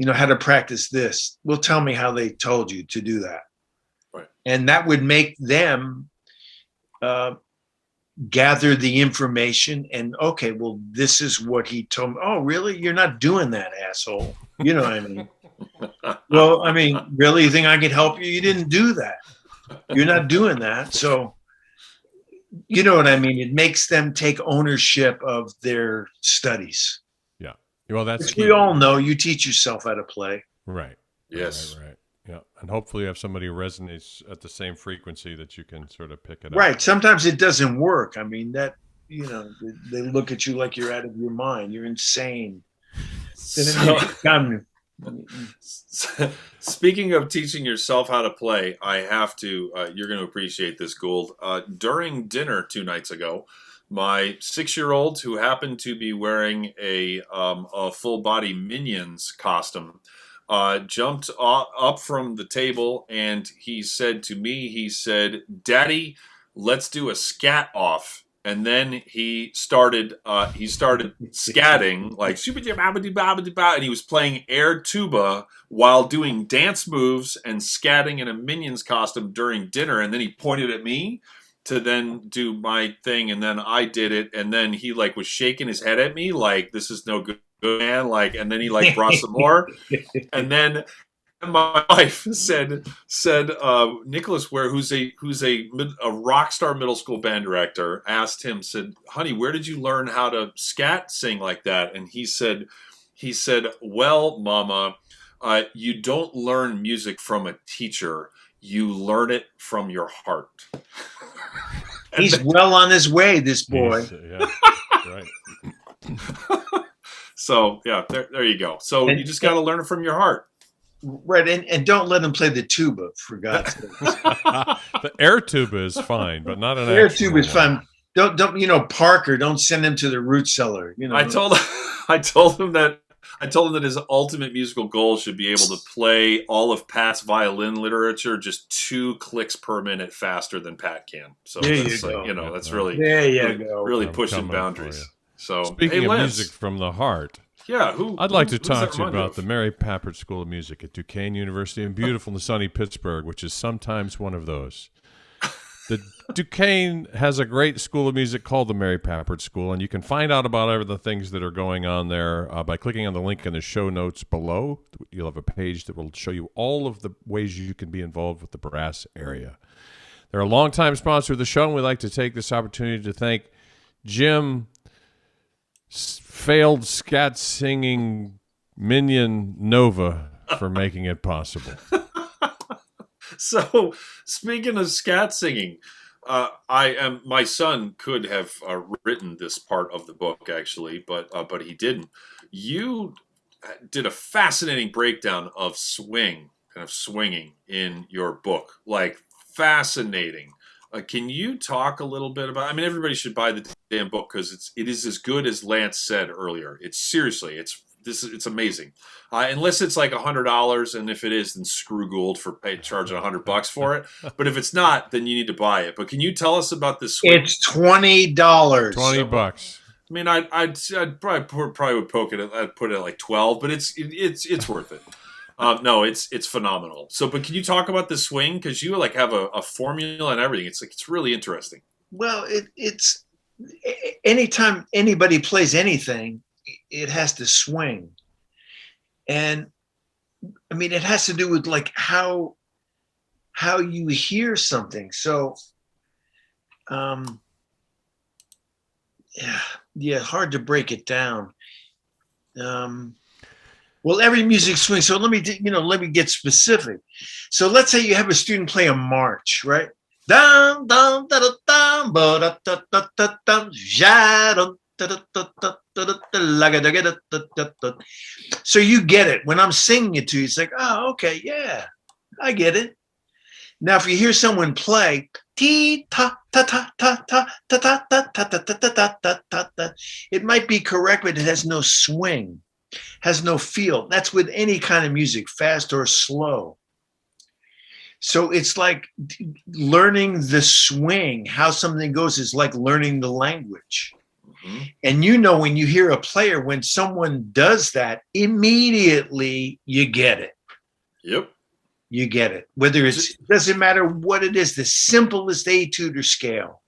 [SPEAKER 3] how to practice this? Well, tell me how they told you to do that.
[SPEAKER 4] Right.
[SPEAKER 3] And that would make them gather the information and, okay, well, this is what he told me. Oh, really? You're not doing that, asshole. You know what I mean? Well, I mean, really, you think I could help you? You didn't do that. You're not doing that. So, you know what I mean? It makes them take ownership of their studies.
[SPEAKER 2] Yeah. Well, that's
[SPEAKER 3] we all know you teach yourself how to play.
[SPEAKER 2] Right.
[SPEAKER 4] Yes.
[SPEAKER 2] Right. Yeah, and hopefully you have somebody who resonates at the same frequency that you can sort of pick it up.
[SPEAKER 3] Right. Sometimes it doesn't work. I mean, that, they look at you like you're out of your mind. You're insane.
[SPEAKER 4] Speaking of teaching yourself how to play, I have to, you're going to appreciate this, Gould. During dinner 2 nights ago, my 6-year-old, who happened to be wearing a full body Minions costume, jumped up from the table and he said to me, he said, "Daddy, let's do a scat off." And then he started scatting like and he was playing air tuba while doing dance moves and scatting in a Minions costume during dinner. And then he pointed at me to then do my thing, and then I did it, and then he like was shaking his head at me like, "This is no good, man." Like, and then he like brought some more, and then my wife said Nicholas Ware, who's a rock star middle school band director, asked him, said, "Honey, where did you learn how to scat sing like that?" And he said, "Well, Mama, you don't learn music from a teacher. You learn it from your heart."
[SPEAKER 3] He's well on his way, this boy.
[SPEAKER 2] Yeah, right.
[SPEAKER 4] So yeah, there you go. So you just got to learn it from your heart.
[SPEAKER 3] Right, and don't let him play the tuba, for God's sake.
[SPEAKER 2] The air tuba is fine, but not an
[SPEAKER 3] air tuba is fun. Don't Parker. Don't send him to the root cellar.
[SPEAKER 4] I told him that his ultimate musical goal should be able to play all of Pat's violin literature just 2 clicks per minute faster than Pat can. So
[SPEAKER 3] there
[SPEAKER 4] that's
[SPEAKER 3] you go.
[SPEAKER 4] That's really
[SPEAKER 3] really
[SPEAKER 4] pushing boundaries. So
[SPEAKER 2] speaking of music from the heart.
[SPEAKER 4] Yeah,
[SPEAKER 2] I'd like to talk to you about the Mary Pappard School of Music at Duquesne University in beautiful and sunny Pittsburgh, which is sometimes one of those. The Duquesne has a great school of music called the Mary Pappard School, and you can find out about all the things that are going on there by clicking on the link in the show notes below. You'll have a page that will show you all of the ways you can be involved with the brass area. They're a longtime sponsor of the show, and we'd like to take this opportunity to thank Jim, failed scat singing Minion Nova, for making it possible.
[SPEAKER 4] So, speaking of scat singing, my son could have written this part of the book actually, but he didn't. You did a fascinating breakdown of swinging in your book, like fascinating. Can you talk a little bit about? I mean, everybody should buy the damn book because it is as good as Lance said earlier. It's amazing. Unless it's like $100, and if it is, then screw Gould for charging $100 for it. But if it's not, then you need to buy it. But can you tell us about this?
[SPEAKER 3] It's $20.
[SPEAKER 2] $20.
[SPEAKER 4] I mean, I'd probably would poke it. I'd put it at like 12, but it's worth it. No, it's phenomenal. So, but can you talk about the swing? Because you like have a formula and everything. It's really interesting.
[SPEAKER 3] Well, it's anytime anybody plays anything, it has to swing. And I mean, it has to do with like how you hear something. So, yeah, hard to break it down. Well, every music swings. So let me get specific. So let's say you have a student play a march, right? Dum dum da da dum ba da da da da dum ja dum da da da da da da da. So you get it. When I'm singing it to you, it's like, oh, okay, yeah, I get it. Now, if you hear someone play ti ta ta ta ta ta ta ta ta ta ta ta ta ta ta, it might be correct, but it has no swing, has no feel. That's with any kind of music, fast or slow. So it's like learning the swing, how something goes is like learning the language. Mm-hmm. And when you hear a player, when someone does that, immediately you get it.
[SPEAKER 4] Yep.
[SPEAKER 3] You get it. Whether it doesn't matter what it is, the simplest etude or scale.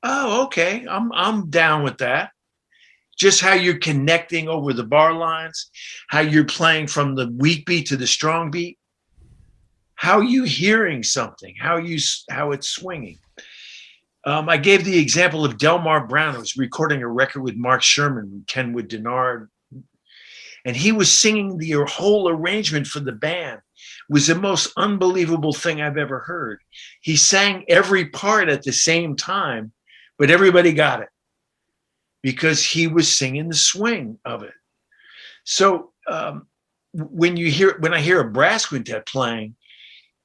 [SPEAKER 3] Oh, okay. I'm down with that. Just how you're connecting over the bar lines, how you're playing from the weak beat to the strong beat, how you hearing something, how it's swinging. I gave the example of Delmar Brown, who was recording a record with Mark Sherman, Kenwood Denard, and he was singing the whole arrangement for the band. It was the most unbelievable thing I've ever heard. He sang every part at the same time, but everybody got it because he was singing the swing of it. So when I hear a brass quintet playing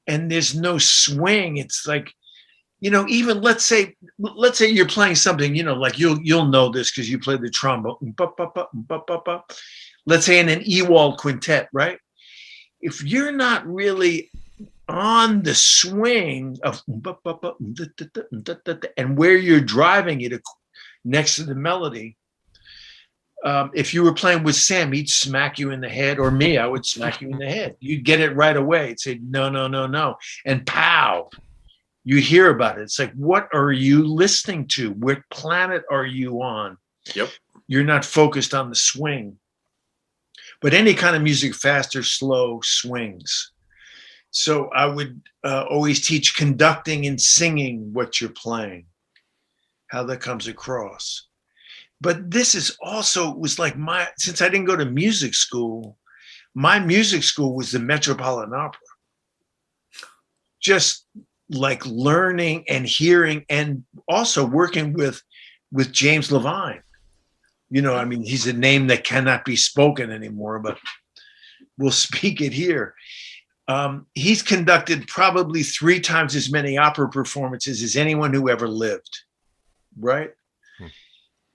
[SPEAKER 3] and there's no swing, it's like, even let's say you're playing something, like you'll know this because you play the trombone. Let's say in an Ewald quintet, right? If you're not really on the swing of and where you're driving it next to the melody, if you were playing with Sam, he'd smack you in the head, or me, I would smack you in the head. You'd get it right away. He'd say, no, no, no, no. And pow, you hear about it. It's like, what are you listening to? What planet are you on?
[SPEAKER 4] Yep.
[SPEAKER 3] You're not focused on the swing. But any kind of music, fast or slow, swings. So I would always teach conducting and singing what you're playing, how that comes across. But this is also, was like since I didn't go to music school, my music school was the Metropolitan Opera. Just like learning and hearing, and also working with James Levine. He's a name that cannot be spoken anymore, but we'll speak it here. He's conducted probably 3 times as many opera performances as anyone who ever lived, right?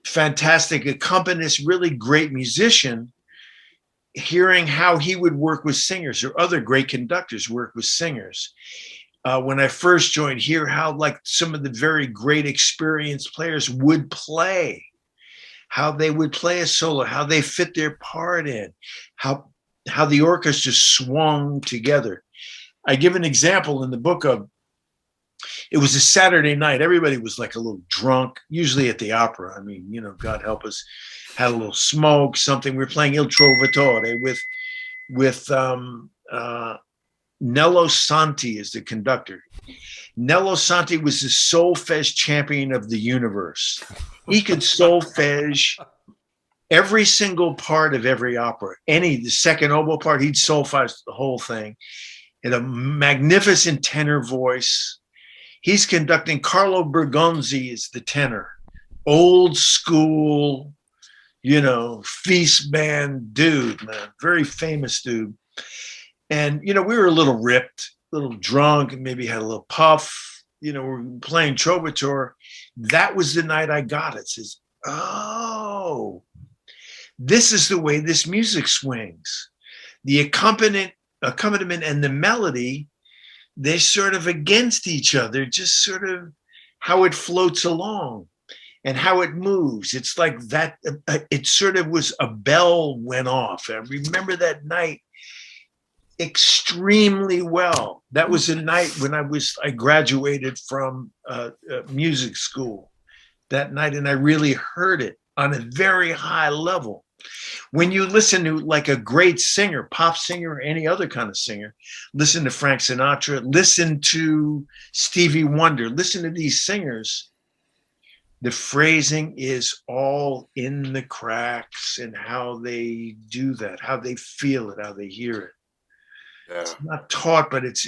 [SPEAKER 3] Fantastic accompanist, really great musician. Hearing how he would work with singers, or other great conductors work with singers. When I first joined, hear how like some of the very great experienced players would play, how they would play a solo, how they fit their part in, how the orchestra swung together. I give an example in the book of, it was a Saturday night. Everybody was like a little drunk, usually at the opera. God help us, had a little smoke, something. We were playing Il Trovatore with Nello Santi as the conductor. Nello Santi was the solfege champion of the universe. He could solfege every single part of every opera. The second oboe part, he'd solfege the whole thing. In a magnificent tenor voice. He's conducting. Carlo Bergonzi is the tenor. Old school, feast band dude, man. Very famous dude. And, we were a little ripped, a little drunk, and maybe had a little puff. We're playing Trovatore. That was the night I got it. It says, oh, this is the way this music swings. The accompaniment and the melody, they're sort of against each other, just sort of how it floats along and how it moves. It's like that. It sort of was a bell went off. I remember that night extremely well. That was a night when I graduated from music school that night, and I really heard it on a very high level. When you listen to like a great singer, pop singer, or any other kind of singer, listen to Frank Sinatra, listen to Stevie Wonder, listen to these singers, the phrasing is all in the cracks and how they do that, how they feel it, how they hear it. Yeah. It's not taught, but it's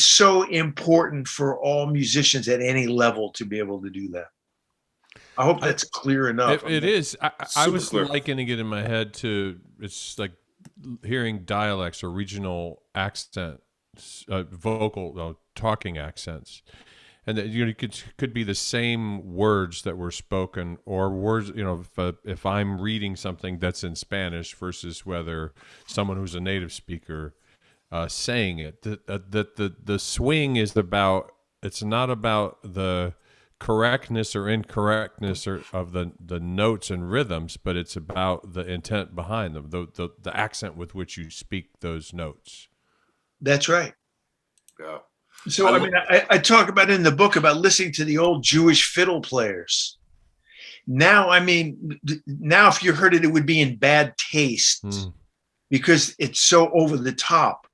[SPEAKER 3] so important for all musicians at any level to be able to do that. I hope that's clear enough.
[SPEAKER 2] It is. I was likening it in my head to, it's like hearing dialects or regional accents, vocal, talking accents. And that, it could be the same words that were spoken, or words, if I'm reading something that's in Spanish versus whether someone who's a native speaker saying it. The swing is it's not about the correctness or incorrectness of the notes and rhythms, but it's about the intent behind them, the accent with which you speak those notes.
[SPEAKER 3] That's right.
[SPEAKER 4] Yeah.
[SPEAKER 3] So, I talk about in the book about listening to the old Jewish fiddle players. Now, if you heard it, it would be in bad taste because it's so over the top.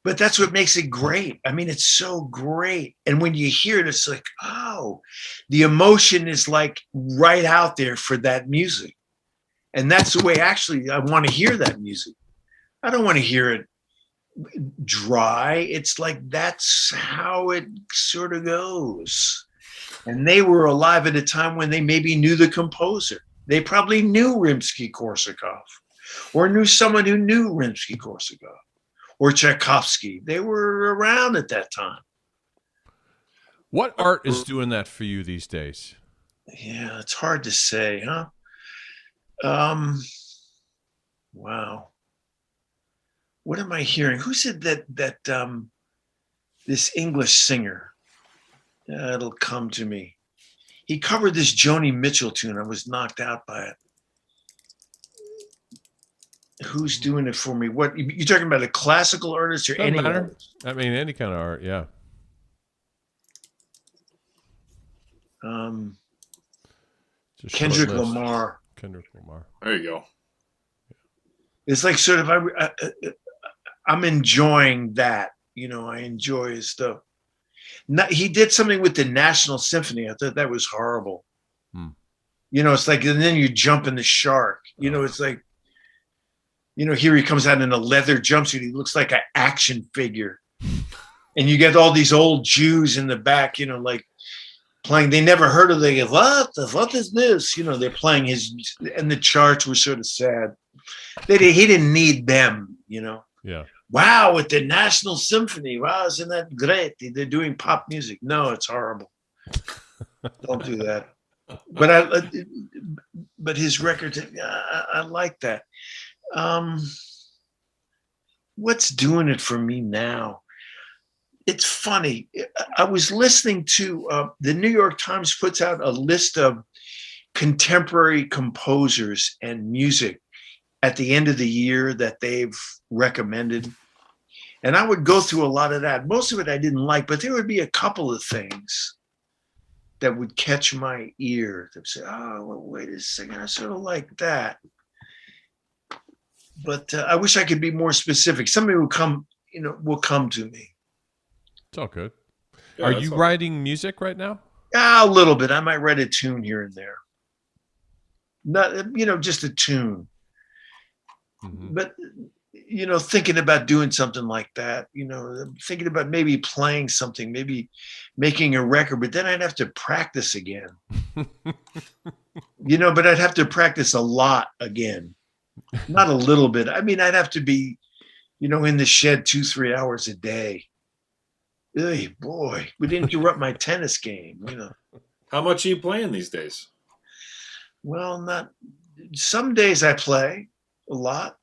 [SPEAKER 3] But that's what makes it great. I mean, it's so great. And when you hear it, it's like, oh, the emotion is like right out there for that music. And that's the way actually I want to hear that music. I don't want to hear it dry. It's like that's how it sort of goes. And they were alive at a time when they maybe knew the composer. They probably knew Rimsky-Korsakov or knew someone who knew Rimsky-Korsakov. Or Tchaikovsky. They were around at that time.
[SPEAKER 2] What art is doing that for you these days?
[SPEAKER 3] Yeah, it's hard to say, huh? Wow. What am I hearing? Who said that this English singer? It'll come to me. He covered this Joni Mitchell tune. I was knocked out by it. Who's doing it for me? What you talking about? A classical artist or
[SPEAKER 2] Doesn't
[SPEAKER 3] any
[SPEAKER 2] matter.
[SPEAKER 3] artist?
[SPEAKER 2] I mean, any kind of art, yeah.
[SPEAKER 3] Kendrick Lamar.
[SPEAKER 2] Kendrick Lamar.
[SPEAKER 4] There you go.
[SPEAKER 3] It's like sort of I'm enjoying that. You know, I enjoy his stuff. He did something with the National Symphony. I thought that was horrible. You know, it's like, and then you jump in the shark. You know, it's like, you know, here he comes out in a leather jumpsuit. He looks like an action figure. And you get all these old Jews in the back, you know, like playing. They never heard of the, what is this? You know, they're playing his, and the charts were sort of sad. He didn't need them, you know.
[SPEAKER 2] Yeah.
[SPEAKER 3] Wow, with the National Symphony. Wow, isn't that great? They're doing pop music. No, it's horrible. Don't do that. But his record, I like that. What's doing it for me now? It's funny. I was listening to the New York Times puts out a list of contemporary composers and music at the end of the year that they've recommended. And I would go through a lot of that. Most of it I didn't like, but there would be a couple of things that would catch my ear. They'd say, oh, well, wait a second, I sort of like that. But I wish I could be more specific. Somebody will come to me.
[SPEAKER 2] It's all good.
[SPEAKER 4] Yeah,
[SPEAKER 2] Are you writing music right now?
[SPEAKER 3] A little bit. I might write a tune here and there. Not, you know, just a tune. Mm-hmm. But, you know, thinking about doing something like that, you know, thinking about maybe playing something, maybe making a record, but then I'd have to practice again. You know, but I'd have to practice a lot again. Not a little bit. I mean, I'd have to be, you know, in the shed 2-3 hours a day. Hey, boy, would interrupt my tennis game, you know.
[SPEAKER 4] How much are you playing these days?
[SPEAKER 3] Well, some days I play a lot,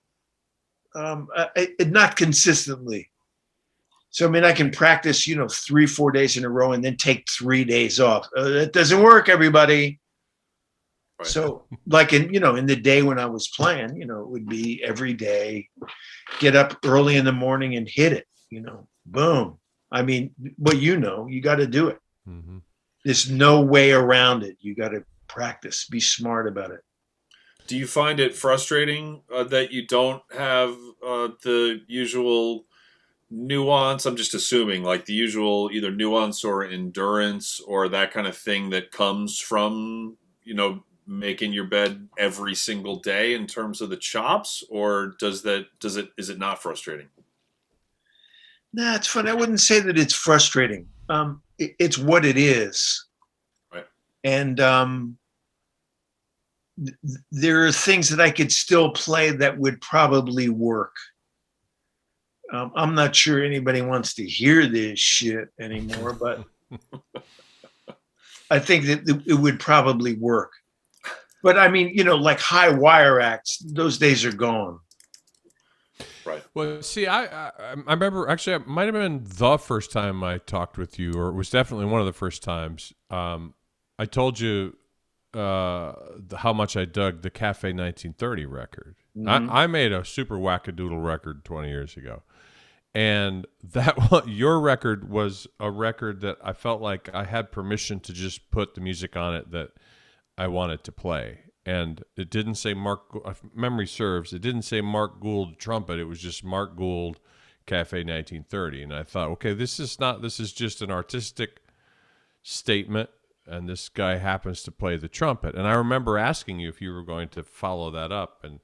[SPEAKER 3] not consistently. So, I mean, I can practice, you know, 3-4 days in a row and then take 3 days off. That doesn't work, everybody. Right. So, like in the day when I was playing, you know, it would be every day, get up early in the morning and hit it, you know, boom. I mean, well, you know, you got to do it. Mm-hmm. There's no way around it. You got to practice, be smart about it.
[SPEAKER 4] Do you find it frustrating that you don't have the usual nuance? I'm just assuming, like the usual either nuance or endurance or that kind of thing that comes from, you know, making your bed every single day in terms of the chops, or is it not frustrating?
[SPEAKER 3] Nah, it's fun. I wouldn't say that it's frustrating. It's what it is.
[SPEAKER 4] Right.
[SPEAKER 3] And there are things that I could still play that would probably work. I'm not sure anybody wants to hear this shit anymore, but I think that it would probably work. But I mean, you know, like high wire acts, those days are gone.
[SPEAKER 4] Right.
[SPEAKER 2] Well, see, I remember, actually, it might have been the first time I talked with you, or it was definitely one of the first times. I told you how much I dug the Cafe 1930 record. Mm-hmm. I made a super wackadoodle record 20 years ago. And your record was a record that I felt like I had permission to just put the music on it that I wanted to play. And it didn't say if memory serves, it didn't say Mark Gould trumpet. It was just Mark Gould Cafe 1930. And I thought, okay, this is just an artistic statement, and this guy happens to play the trumpet. And I remember asking you if you were going to follow that up, and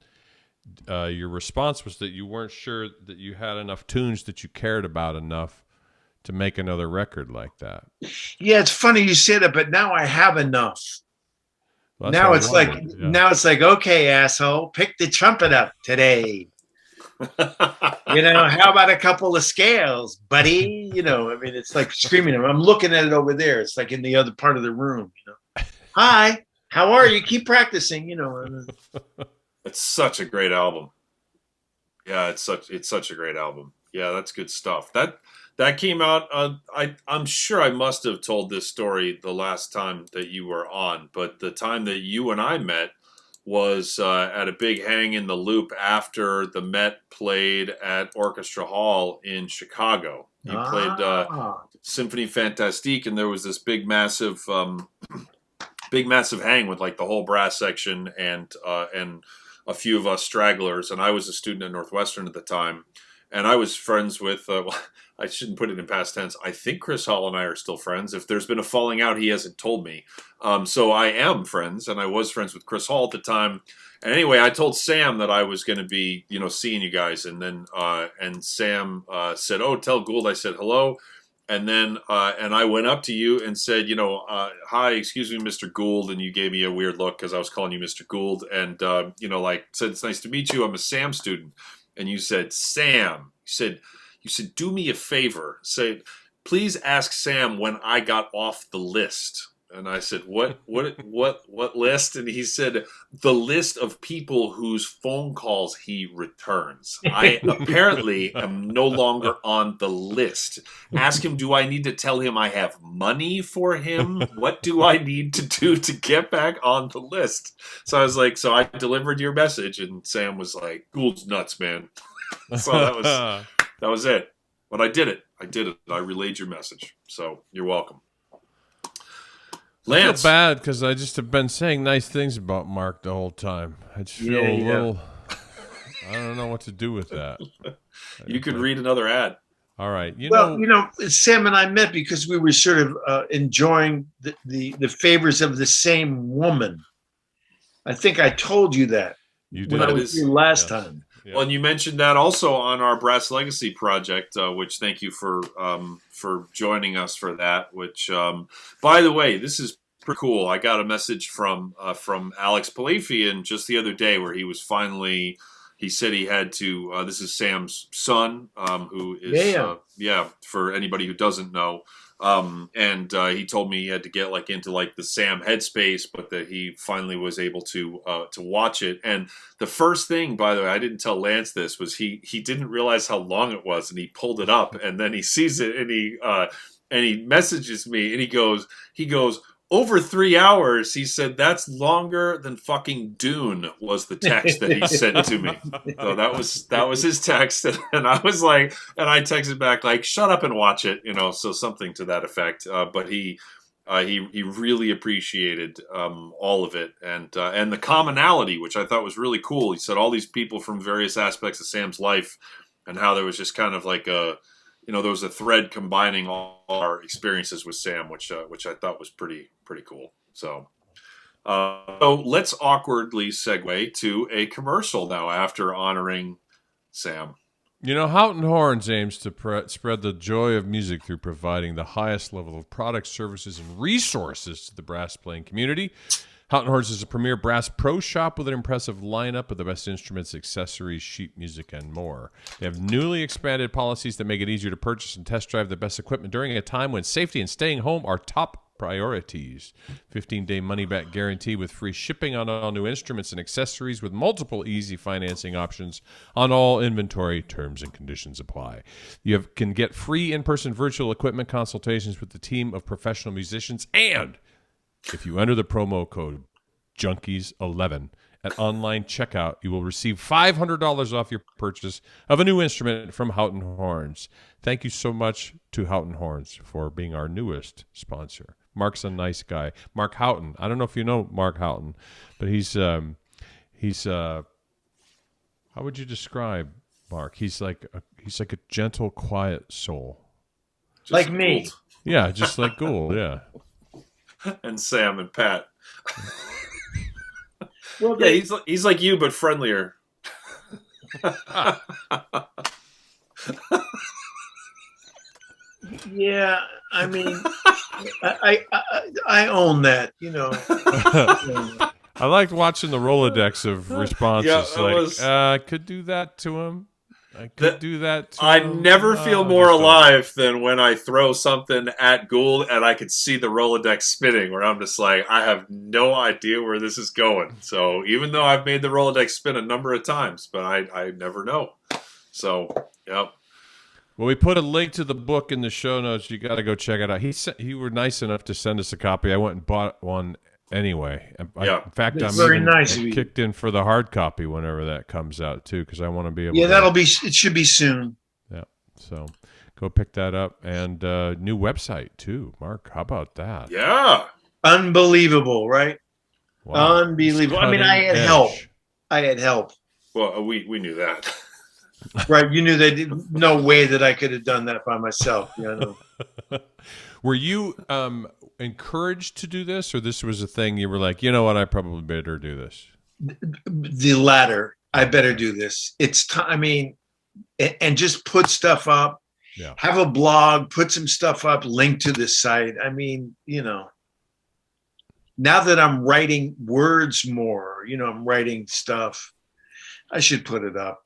[SPEAKER 2] your response was that you weren't sure that you had enough tunes that you cared about enough to make another record like that.
[SPEAKER 3] Yeah, it's funny you say that, but now I have enough.
[SPEAKER 2] Well,
[SPEAKER 3] now it's like, okay, asshole, pick the trumpet up today. How about a couple of scales, buddy? It's like screaming. I'm looking at it over there. It's like in the other part of the room. Hi, how are you? Keep practicing.
[SPEAKER 4] It's such a great album. Yeah, it's such a great album. Yeah, that's good stuff. That came out. I'm sure I must have told this story the last time that you were on, but the time that you and I met was at a big hang in the Loop after the Met played at Orchestra Hall in Chicago. You played Symphony Fantastique, and there was this big massive hang with like the whole brass section and a few of us stragglers. And I was a student at Northwestern at the time, and I was friends with. I shouldn't put it in past tense. I think Chris Hall and I are still friends. If there's been a falling out, he hasn't told me. So I am friends, and I was friends with Chris Hall at the time. And anyway, I told Sam that I was going to be, seeing you guys. And then, and Sam said, "Oh, tell Gould I said hello." And then, and I went up to you and said, "Hi, excuse me, Mr. Gould." And you gave me a weird look because I was calling you Mr. Gould. And, said, "It's nice to meet you. I'm a Sam student." And you said, "Sam," you said, "Do me a favor. Say, please ask Sam when I got off the list." And I said, what list? And he said, "The list of people whose phone calls he returns. I apparently am no longer on the list. Ask him, do I need to tell him I have money for him? What do I need to do to get back on the list?" So I was like, so I delivered your message, and Sam was like, "Gould's nuts, man." So that was it. But I did it. I relayed your message. So you're welcome. Lance.
[SPEAKER 2] I feel bad because I just have been saying nice things about Mark the whole time. I just feel a little. I don't know what to do with that.
[SPEAKER 4] You could read another ad.
[SPEAKER 2] All right.
[SPEAKER 3] Sam and I met because we were sort of enjoying the favors of the same woman. I think I told you that when I was here last time.
[SPEAKER 2] Yeah.
[SPEAKER 4] Well, and you mentioned that also on our Brass Legacy project, which thank you for joining us for that. Which, by the way, this is pretty cool. I got a message from Alex Palafian just the other day where he was finally. He said he had to. This is Sam's son, who is for anybody who doesn't know. And he told me he had to get into the Sam headspace, but that he finally was able to watch it. And the first thing, by the way, I didn't tell Lance this, was he didn't realize how long it was, and he pulled it up, and then he sees it, and he messages me, and he goes, "Over 3 hours." He said, "That's longer than fucking Dune," was the text that he sent to me. So that was his text. And I was like, and I texted back like, "Shut up and watch it," so something to that effect. But he really appreciated all of it and the commonality, which I thought was really cool. He said all these people from various aspects of Sam's life, and how there was just kind of like there was a thread combining all our experiences with Sam, which I thought was pretty cool. So let's awkwardly segue to a commercial now after honoring Sam.
[SPEAKER 2] Houchin Horns aims to spread the joy of music through providing the highest level of products, services, and resources to the brass playing community. Houchin Horns is a premier brass pro shop with an impressive lineup of the best instruments, accessories, sheet music, and more. They have newly expanded policies that make it easier to purchase and test drive the best equipment during a time when safety and staying home are top priorities. 15-day money-back guarantee with free shipping on all new instruments and accessories with multiple easy financing options on all inventory. Terms and conditions apply. You can get free in-person virtual equipment consultations with the team of professional musicians, and if you enter the promo code Junkies11 at online checkout, you will receive $500 off your purchase of a new instrument from Houchin Horns. Thank you so much to Houchin Horns for being our newest sponsor. Mark's a nice guy. Mark Houchin. I don't know if you know Mark Houchin, but he's how would you describe Mark. He's like a gentle, quiet soul.
[SPEAKER 4] Just
[SPEAKER 3] like me.
[SPEAKER 4] Gould.
[SPEAKER 2] Yeah, just like Gould. Yeah.
[SPEAKER 4] And Sam and Pat.
[SPEAKER 3] Well,
[SPEAKER 4] Yeah, he's like you, but friendlier.
[SPEAKER 3] yeah. I mean, I own that.
[SPEAKER 2] I liked watching the Rolodex of responses.
[SPEAKER 4] Yeah,
[SPEAKER 2] I could do that to him. I could do that to
[SPEAKER 4] I
[SPEAKER 2] him.
[SPEAKER 4] never feel more
[SPEAKER 2] just don't.
[SPEAKER 4] alive than when I throw something at Gould and I could see the Rolodex spinning, where I'm just like, I have no idea where this is going. So even though I've made the Rolodex spin a number of times, but I never know. So, yep.
[SPEAKER 2] Well, we put a link to the book in the show notes. You got to go check it out. He were nice enough to send us a copy. I went and bought one anyway. In fact,
[SPEAKER 3] That's
[SPEAKER 2] I'm
[SPEAKER 3] very
[SPEAKER 2] even
[SPEAKER 3] nice of you.
[SPEAKER 2] kicked in for the hard copy whenever that comes out too, because I want to be able.
[SPEAKER 3] Yeah,
[SPEAKER 2] to,
[SPEAKER 3] it should be soon.
[SPEAKER 2] Yeah, so go pick that up, and new website too, Mark. How about that?
[SPEAKER 4] Yeah.
[SPEAKER 3] Unbelievable, right?
[SPEAKER 2] Wow.
[SPEAKER 3] Unbelievable. I mean,
[SPEAKER 2] Cutting
[SPEAKER 3] I had
[SPEAKER 2] edge.
[SPEAKER 3] help. I had help.
[SPEAKER 4] Well, we knew that.
[SPEAKER 3] Right. You knew that no way that I could have done that by myself.
[SPEAKER 2] Were you encouraged to do this, or this was a thing you were like, you know what, I probably better do this?
[SPEAKER 3] The latter. I better do this. It's time. I mean, and just put stuff up.
[SPEAKER 2] Yeah.
[SPEAKER 3] Have a blog. Put some stuff up. Link to the site. I mean, now that I'm writing words more, I'm writing stuff. I should put it up.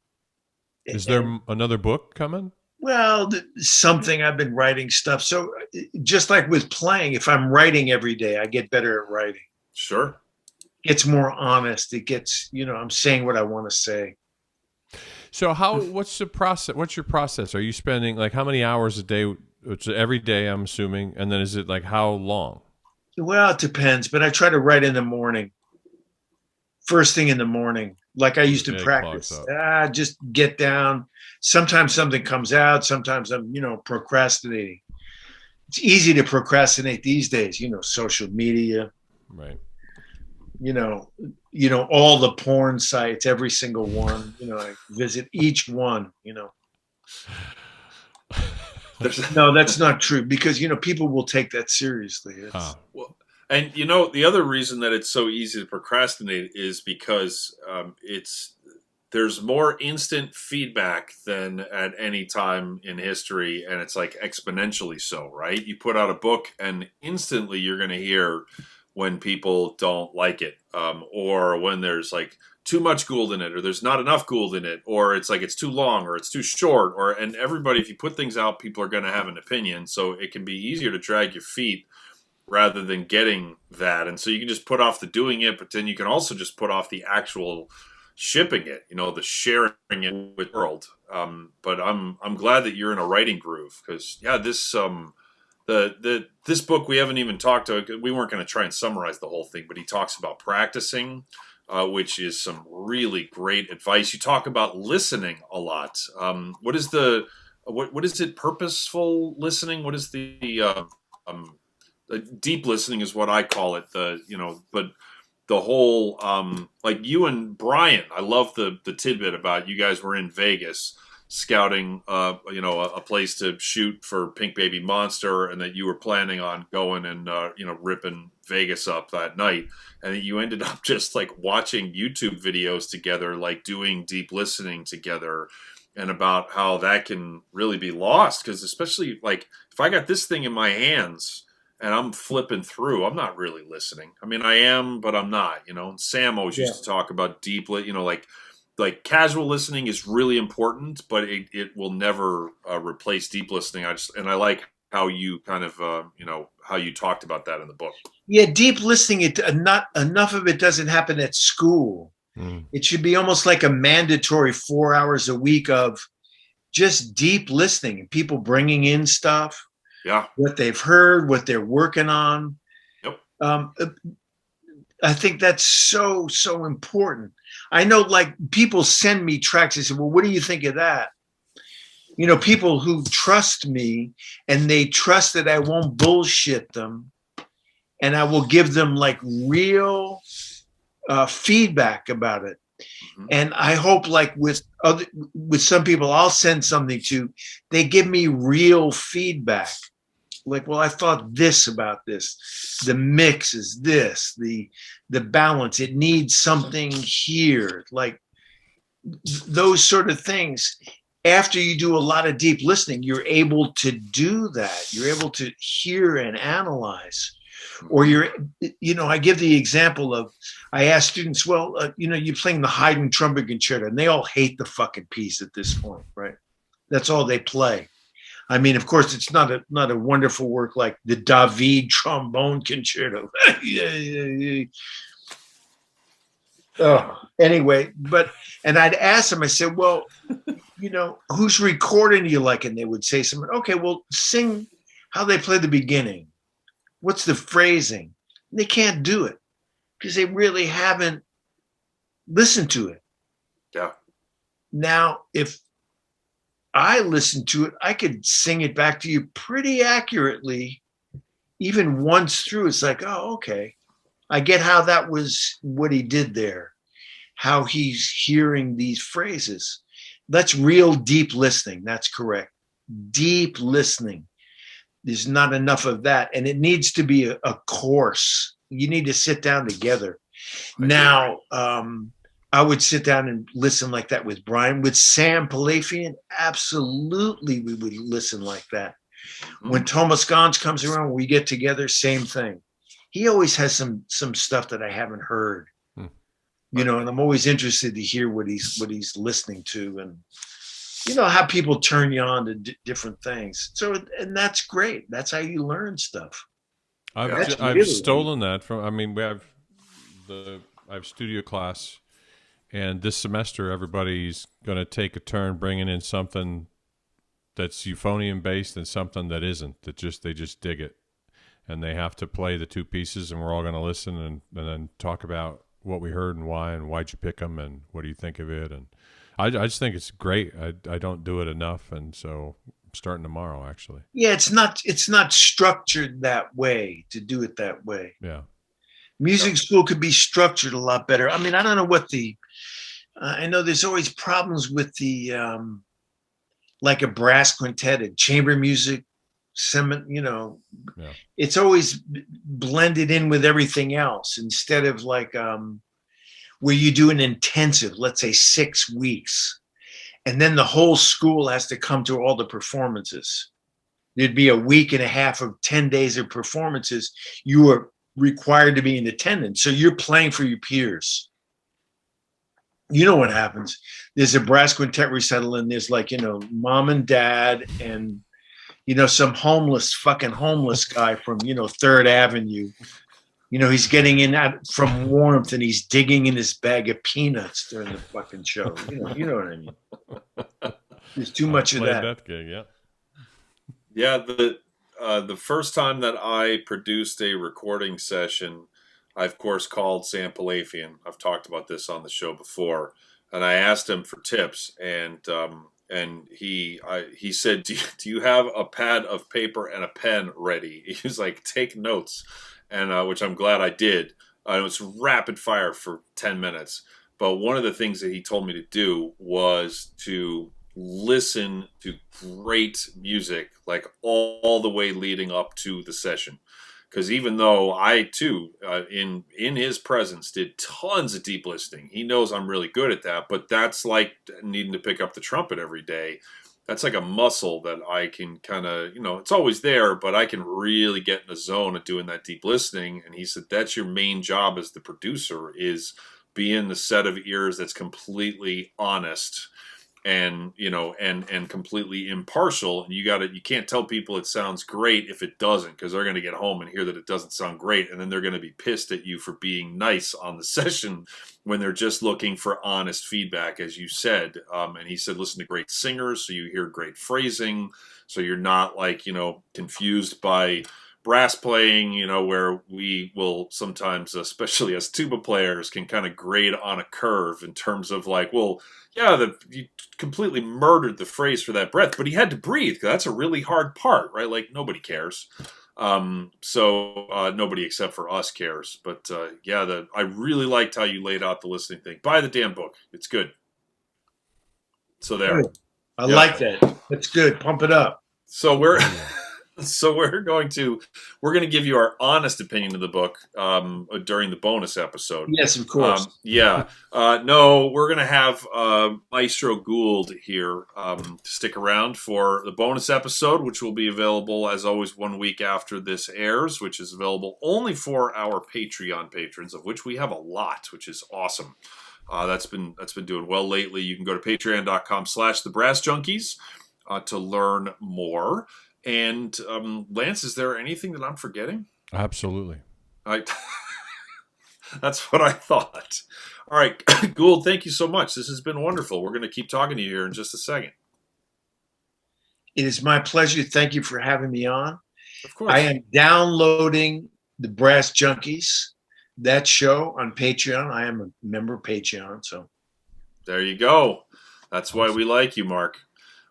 [SPEAKER 2] Is there another book coming?
[SPEAKER 3] Well, something. I've been writing stuff. So just like with playing, if I'm writing every day, I get better at writing.
[SPEAKER 4] Sure.
[SPEAKER 3] It's more honest. It gets, I'm saying what I want to say.
[SPEAKER 2] So what's the process? What's your process? Are you spending like how many hours a day? It's every day, I'm assuming. And then is it like how long?
[SPEAKER 3] Well, it depends, but I try to write in the morning. First thing in the morning, like I used to practice. Just get down. Sometimes something comes out. Sometimes I'm, procrastinating. It's easy to procrastinate these days, social media.
[SPEAKER 2] Right.
[SPEAKER 3] All the porn sites, every single one, I visit each one, No, that's not true because, people will take that seriously.
[SPEAKER 4] Well, and the other reason that it's so easy to procrastinate is because there's more instant feedback than at any time in history, and it's like exponentially so, right? You put out a book, and instantly you're going to hear when people don't like it, or when there's like too much Gould in it, or there's not enough Gould in it, or it's like it's too long, or it's too short, and everybody, if you put things out, people are going to have an opinion, so it can be easier to drag your feet rather than getting that. And so you can just put off the doing it, but then you can also just put off the actual shipping it, the sharing it with the world. But I'm glad that you're in a writing groove because this this book we haven't even talked to. We weren't going to try and summarize the whole thing, but he talks about practicing, which is some really great advice. You talk about listening a lot. What is it? Purposeful listening? What is the deep listening is what I call it. But the whole like you and Brian, I love the tidbit about you guys were in Vegas scouting a place to shoot for Pink Baby Monster, and that you were planning on going and ripping Vegas up that night, and that you ended up just like watching YouTube videos together, like doing deep listening together, and about how that can really be lost because especially like if I got this thing in my hands and I'm flipping through, I'm not really listening. I mean, I am, but I'm not, And Sam always used to talk about deep, like casual listening is really important, but it will never replace deep listening. I like how you kind of, how you talked about that in the book.
[SPEAKER 3] Yeah, deep listening, not enough of it doesn't happen at school. It should be almost like a mandatory 4 hours a week of just deep listening, people bringing in stuff.
[SPEAKER 4] Yeah.
[SPEAKER 3] What they've heard, what they're working on.
[SPEAKER 4] Yep.
[SPEAKER 3] I think that's so, so important. I know like people send me tracks. They say, well, what do you think of that? People who trust me and they trust that I won't bullshit them and I will give them like real feedback about it.
[SPEAKER 4] Mm-hmm.
[SPEAKER 3] And I hope, like with some people I'll send something to, they give me real feedback. Like, well, I thought this about this. The mix is this, the balance, it needs something here. Like those sort of things. After you do a lot of deep listening, you're able to do that. You're able to hear and analyze. Or I give the example of, I ask students, well, you're playing the Haydn trumpet concerto, and they all hate the fucking piece at this point, right? That's all they play. I mean, of course, it's not a wonderful work like the David trombone concerto. Oh, anyway, and I'd ask them, I said, well, who's recording you like? And they would say something, okay, well, sing how they play the beginning. What's the phrasing? And they can't do it because they really haven't listened to it.
[SPEAKER 4] Yeah.
[SPEAKER 3] Now, if I listened to it, I could sing it back to you pretty accurately, even once through. It's like, oh, okay. I get how that was what he did there, how he's hearing these phrases. That's real deep listening. That's correct. Deep listening. There's not enough of that. And it needs to be a course. You need to sit down together. Now, I would sit down and listen like that with Brian. With Sam Palafian, absolutely we would listen like that. When Thomas Gans comes around, we get together, same thing. He always has some stuff that I haven't heard. And I'm always interested to hear what he's listening to, and how people turn you on to different things. So, and that's great. That's how you learn stuff.
[SPEAKER 2] I've stolen that from. I mean, I have studio class, and this semester everybody's going to take a turn bringing in something that's euphonium based and something that isn't. They just dig it, and they have to play the two pieces, and we're all going to listen and then talk about what we heard and why'd you pick them and what do you think of it. And I just think it's great. I don't do it enough, and so I'm starting tomorrow actually.
[SPEAKER 3] Yeah, it's not structured that way to do it that way.
[SPEAKER 2] Yeah,
[SPEAKER 3] music school could be structured a lot better. I mean, I don't know what I know there's always problems with the like a brass quintet and chamber music. It's always blended in with everything else instead of like where you do an intensive, let's say 6 weeks, and then the whole school has to come to all the performances. There'd be a week and a half of 10 days of performances. You are required to be in attendance. So you're playing for your peers. You know what happens? There's a brass quintet recital and there's like, mom and dad and some fucking homeless guy from, 3rd Avenue. He's getting in from warmth and he's digging in his bag of peanuts during the fucking show. You know what I mean? There's too much of that.
[SPEAKER 2] Gig, yeah.
[SPEAKER 4] Yeah, the first time that I produced a recording session, I of course called Sam Palafian. I've talked about this on the show before, and I asked him for tips, and he said, do you have a pad of paper and a pen ready? He was like, take notes, and which I'm glad I did. It was rapid fire for 10 minutes. But one of the things that he told me to do was to listen to great music, like all the way leading up to the session. Because even though I too, in his presence, did tons of deep listening, he knows I'm really good at that. But that's like needing to pick up the trumpet every day. That's like a muscle that I can kind of, it's always there, but I can really get in the zone of doing that deep listening. And he said, that's your main job as the producer, is be in the set of ears that's completely honest and and completely impartial. And you can't tell people it sounds great if it doesn't, because they're going to get home and hear that it doesn't sound great, and then they're going to be pissed at you for being nice on the session when they're just looking for honest feedback, as you said. And he said, listen to great singers so you hear great phrasing, so you're not like confused by brass playing, where we will sometimes, especially as tuba players, can kind of grade on a curve in terms of like, well, yeah, you completely murdered the phrase for that breath, but he had to breathe, because that's a really hard part, right? Like, nobody cares. So nobody except for us cares. But I really liked how you laid out the listening thing. Buy the damn book. It's good. So there.
[SPEAKER 3] I like that. That's good. Pump it up.
[SPEAKER 4] So we're going to give you our honest opinion of the book during the bonus episode.
[SPEAKER 3] Yes, of course.
[SPEAKER 4] No, we're going to have Maestro Gould here stick around for the bonus episode, which will be available as always 1 week after this airs, which is available only for our Patreon patrons, of which we have a lot, which is awesome. That's been doing well lately. You can go to patreon.com/thebrassjunkies to learn more. And Lance, is there anything that I'm forgetting?
[SPEAKER 2] Absolutely.
[SPEAKER 4] That's what I thought. All right, Gould, thank you so much. This has been wonderful. We're going to keep talking to you here in just a second.
[SPEAKER 3] It is my pleasure. Thank you for having me on.
[SPEAKER 4] Of course.
[SPEAKER 3] I am downloading the Brass Junkies, that show, on Patreon. I am a member of Patreon, so.
[SPEAKER 4] There you go. That's why we like you, Mark.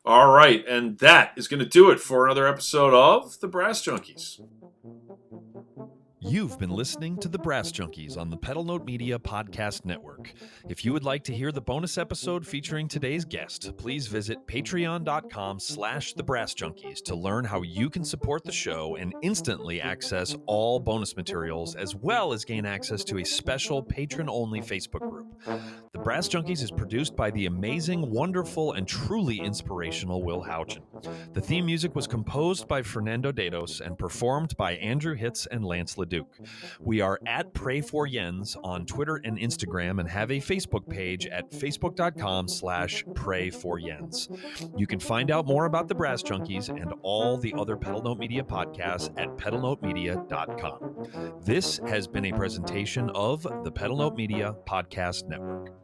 [SPEAKER 4] All right, and that is going to do it for another episode of The Brass Junkies.
[SPEAKER 5] You've been listening to The Brass Junkies on the Pedal Note Media Podcast Network. If you would like to hear the bonus episode featuring today's guest, please visit patreon.com/thebrassjunkies to learn how you can support the show and instantly access all bonus materials, as well as gain access to a special patron-only Facebook group. The Brass Junkies is produced by the amazing, wonderful, and truly inspirational Will Houchin. The theme music was composed by Fernando Dados and performed by Andrew Hitz and Lance LaDuke. We are at Pray for Jens on Twitter and Instagram and have a Facebook page at facebook.com/prayforjens. You can find out more about the Brass Junkies and all the other Pedal Note Media podcasts at pedalnotemedia.com. This has been a presentation of the Pedal Note Media Podcast Network.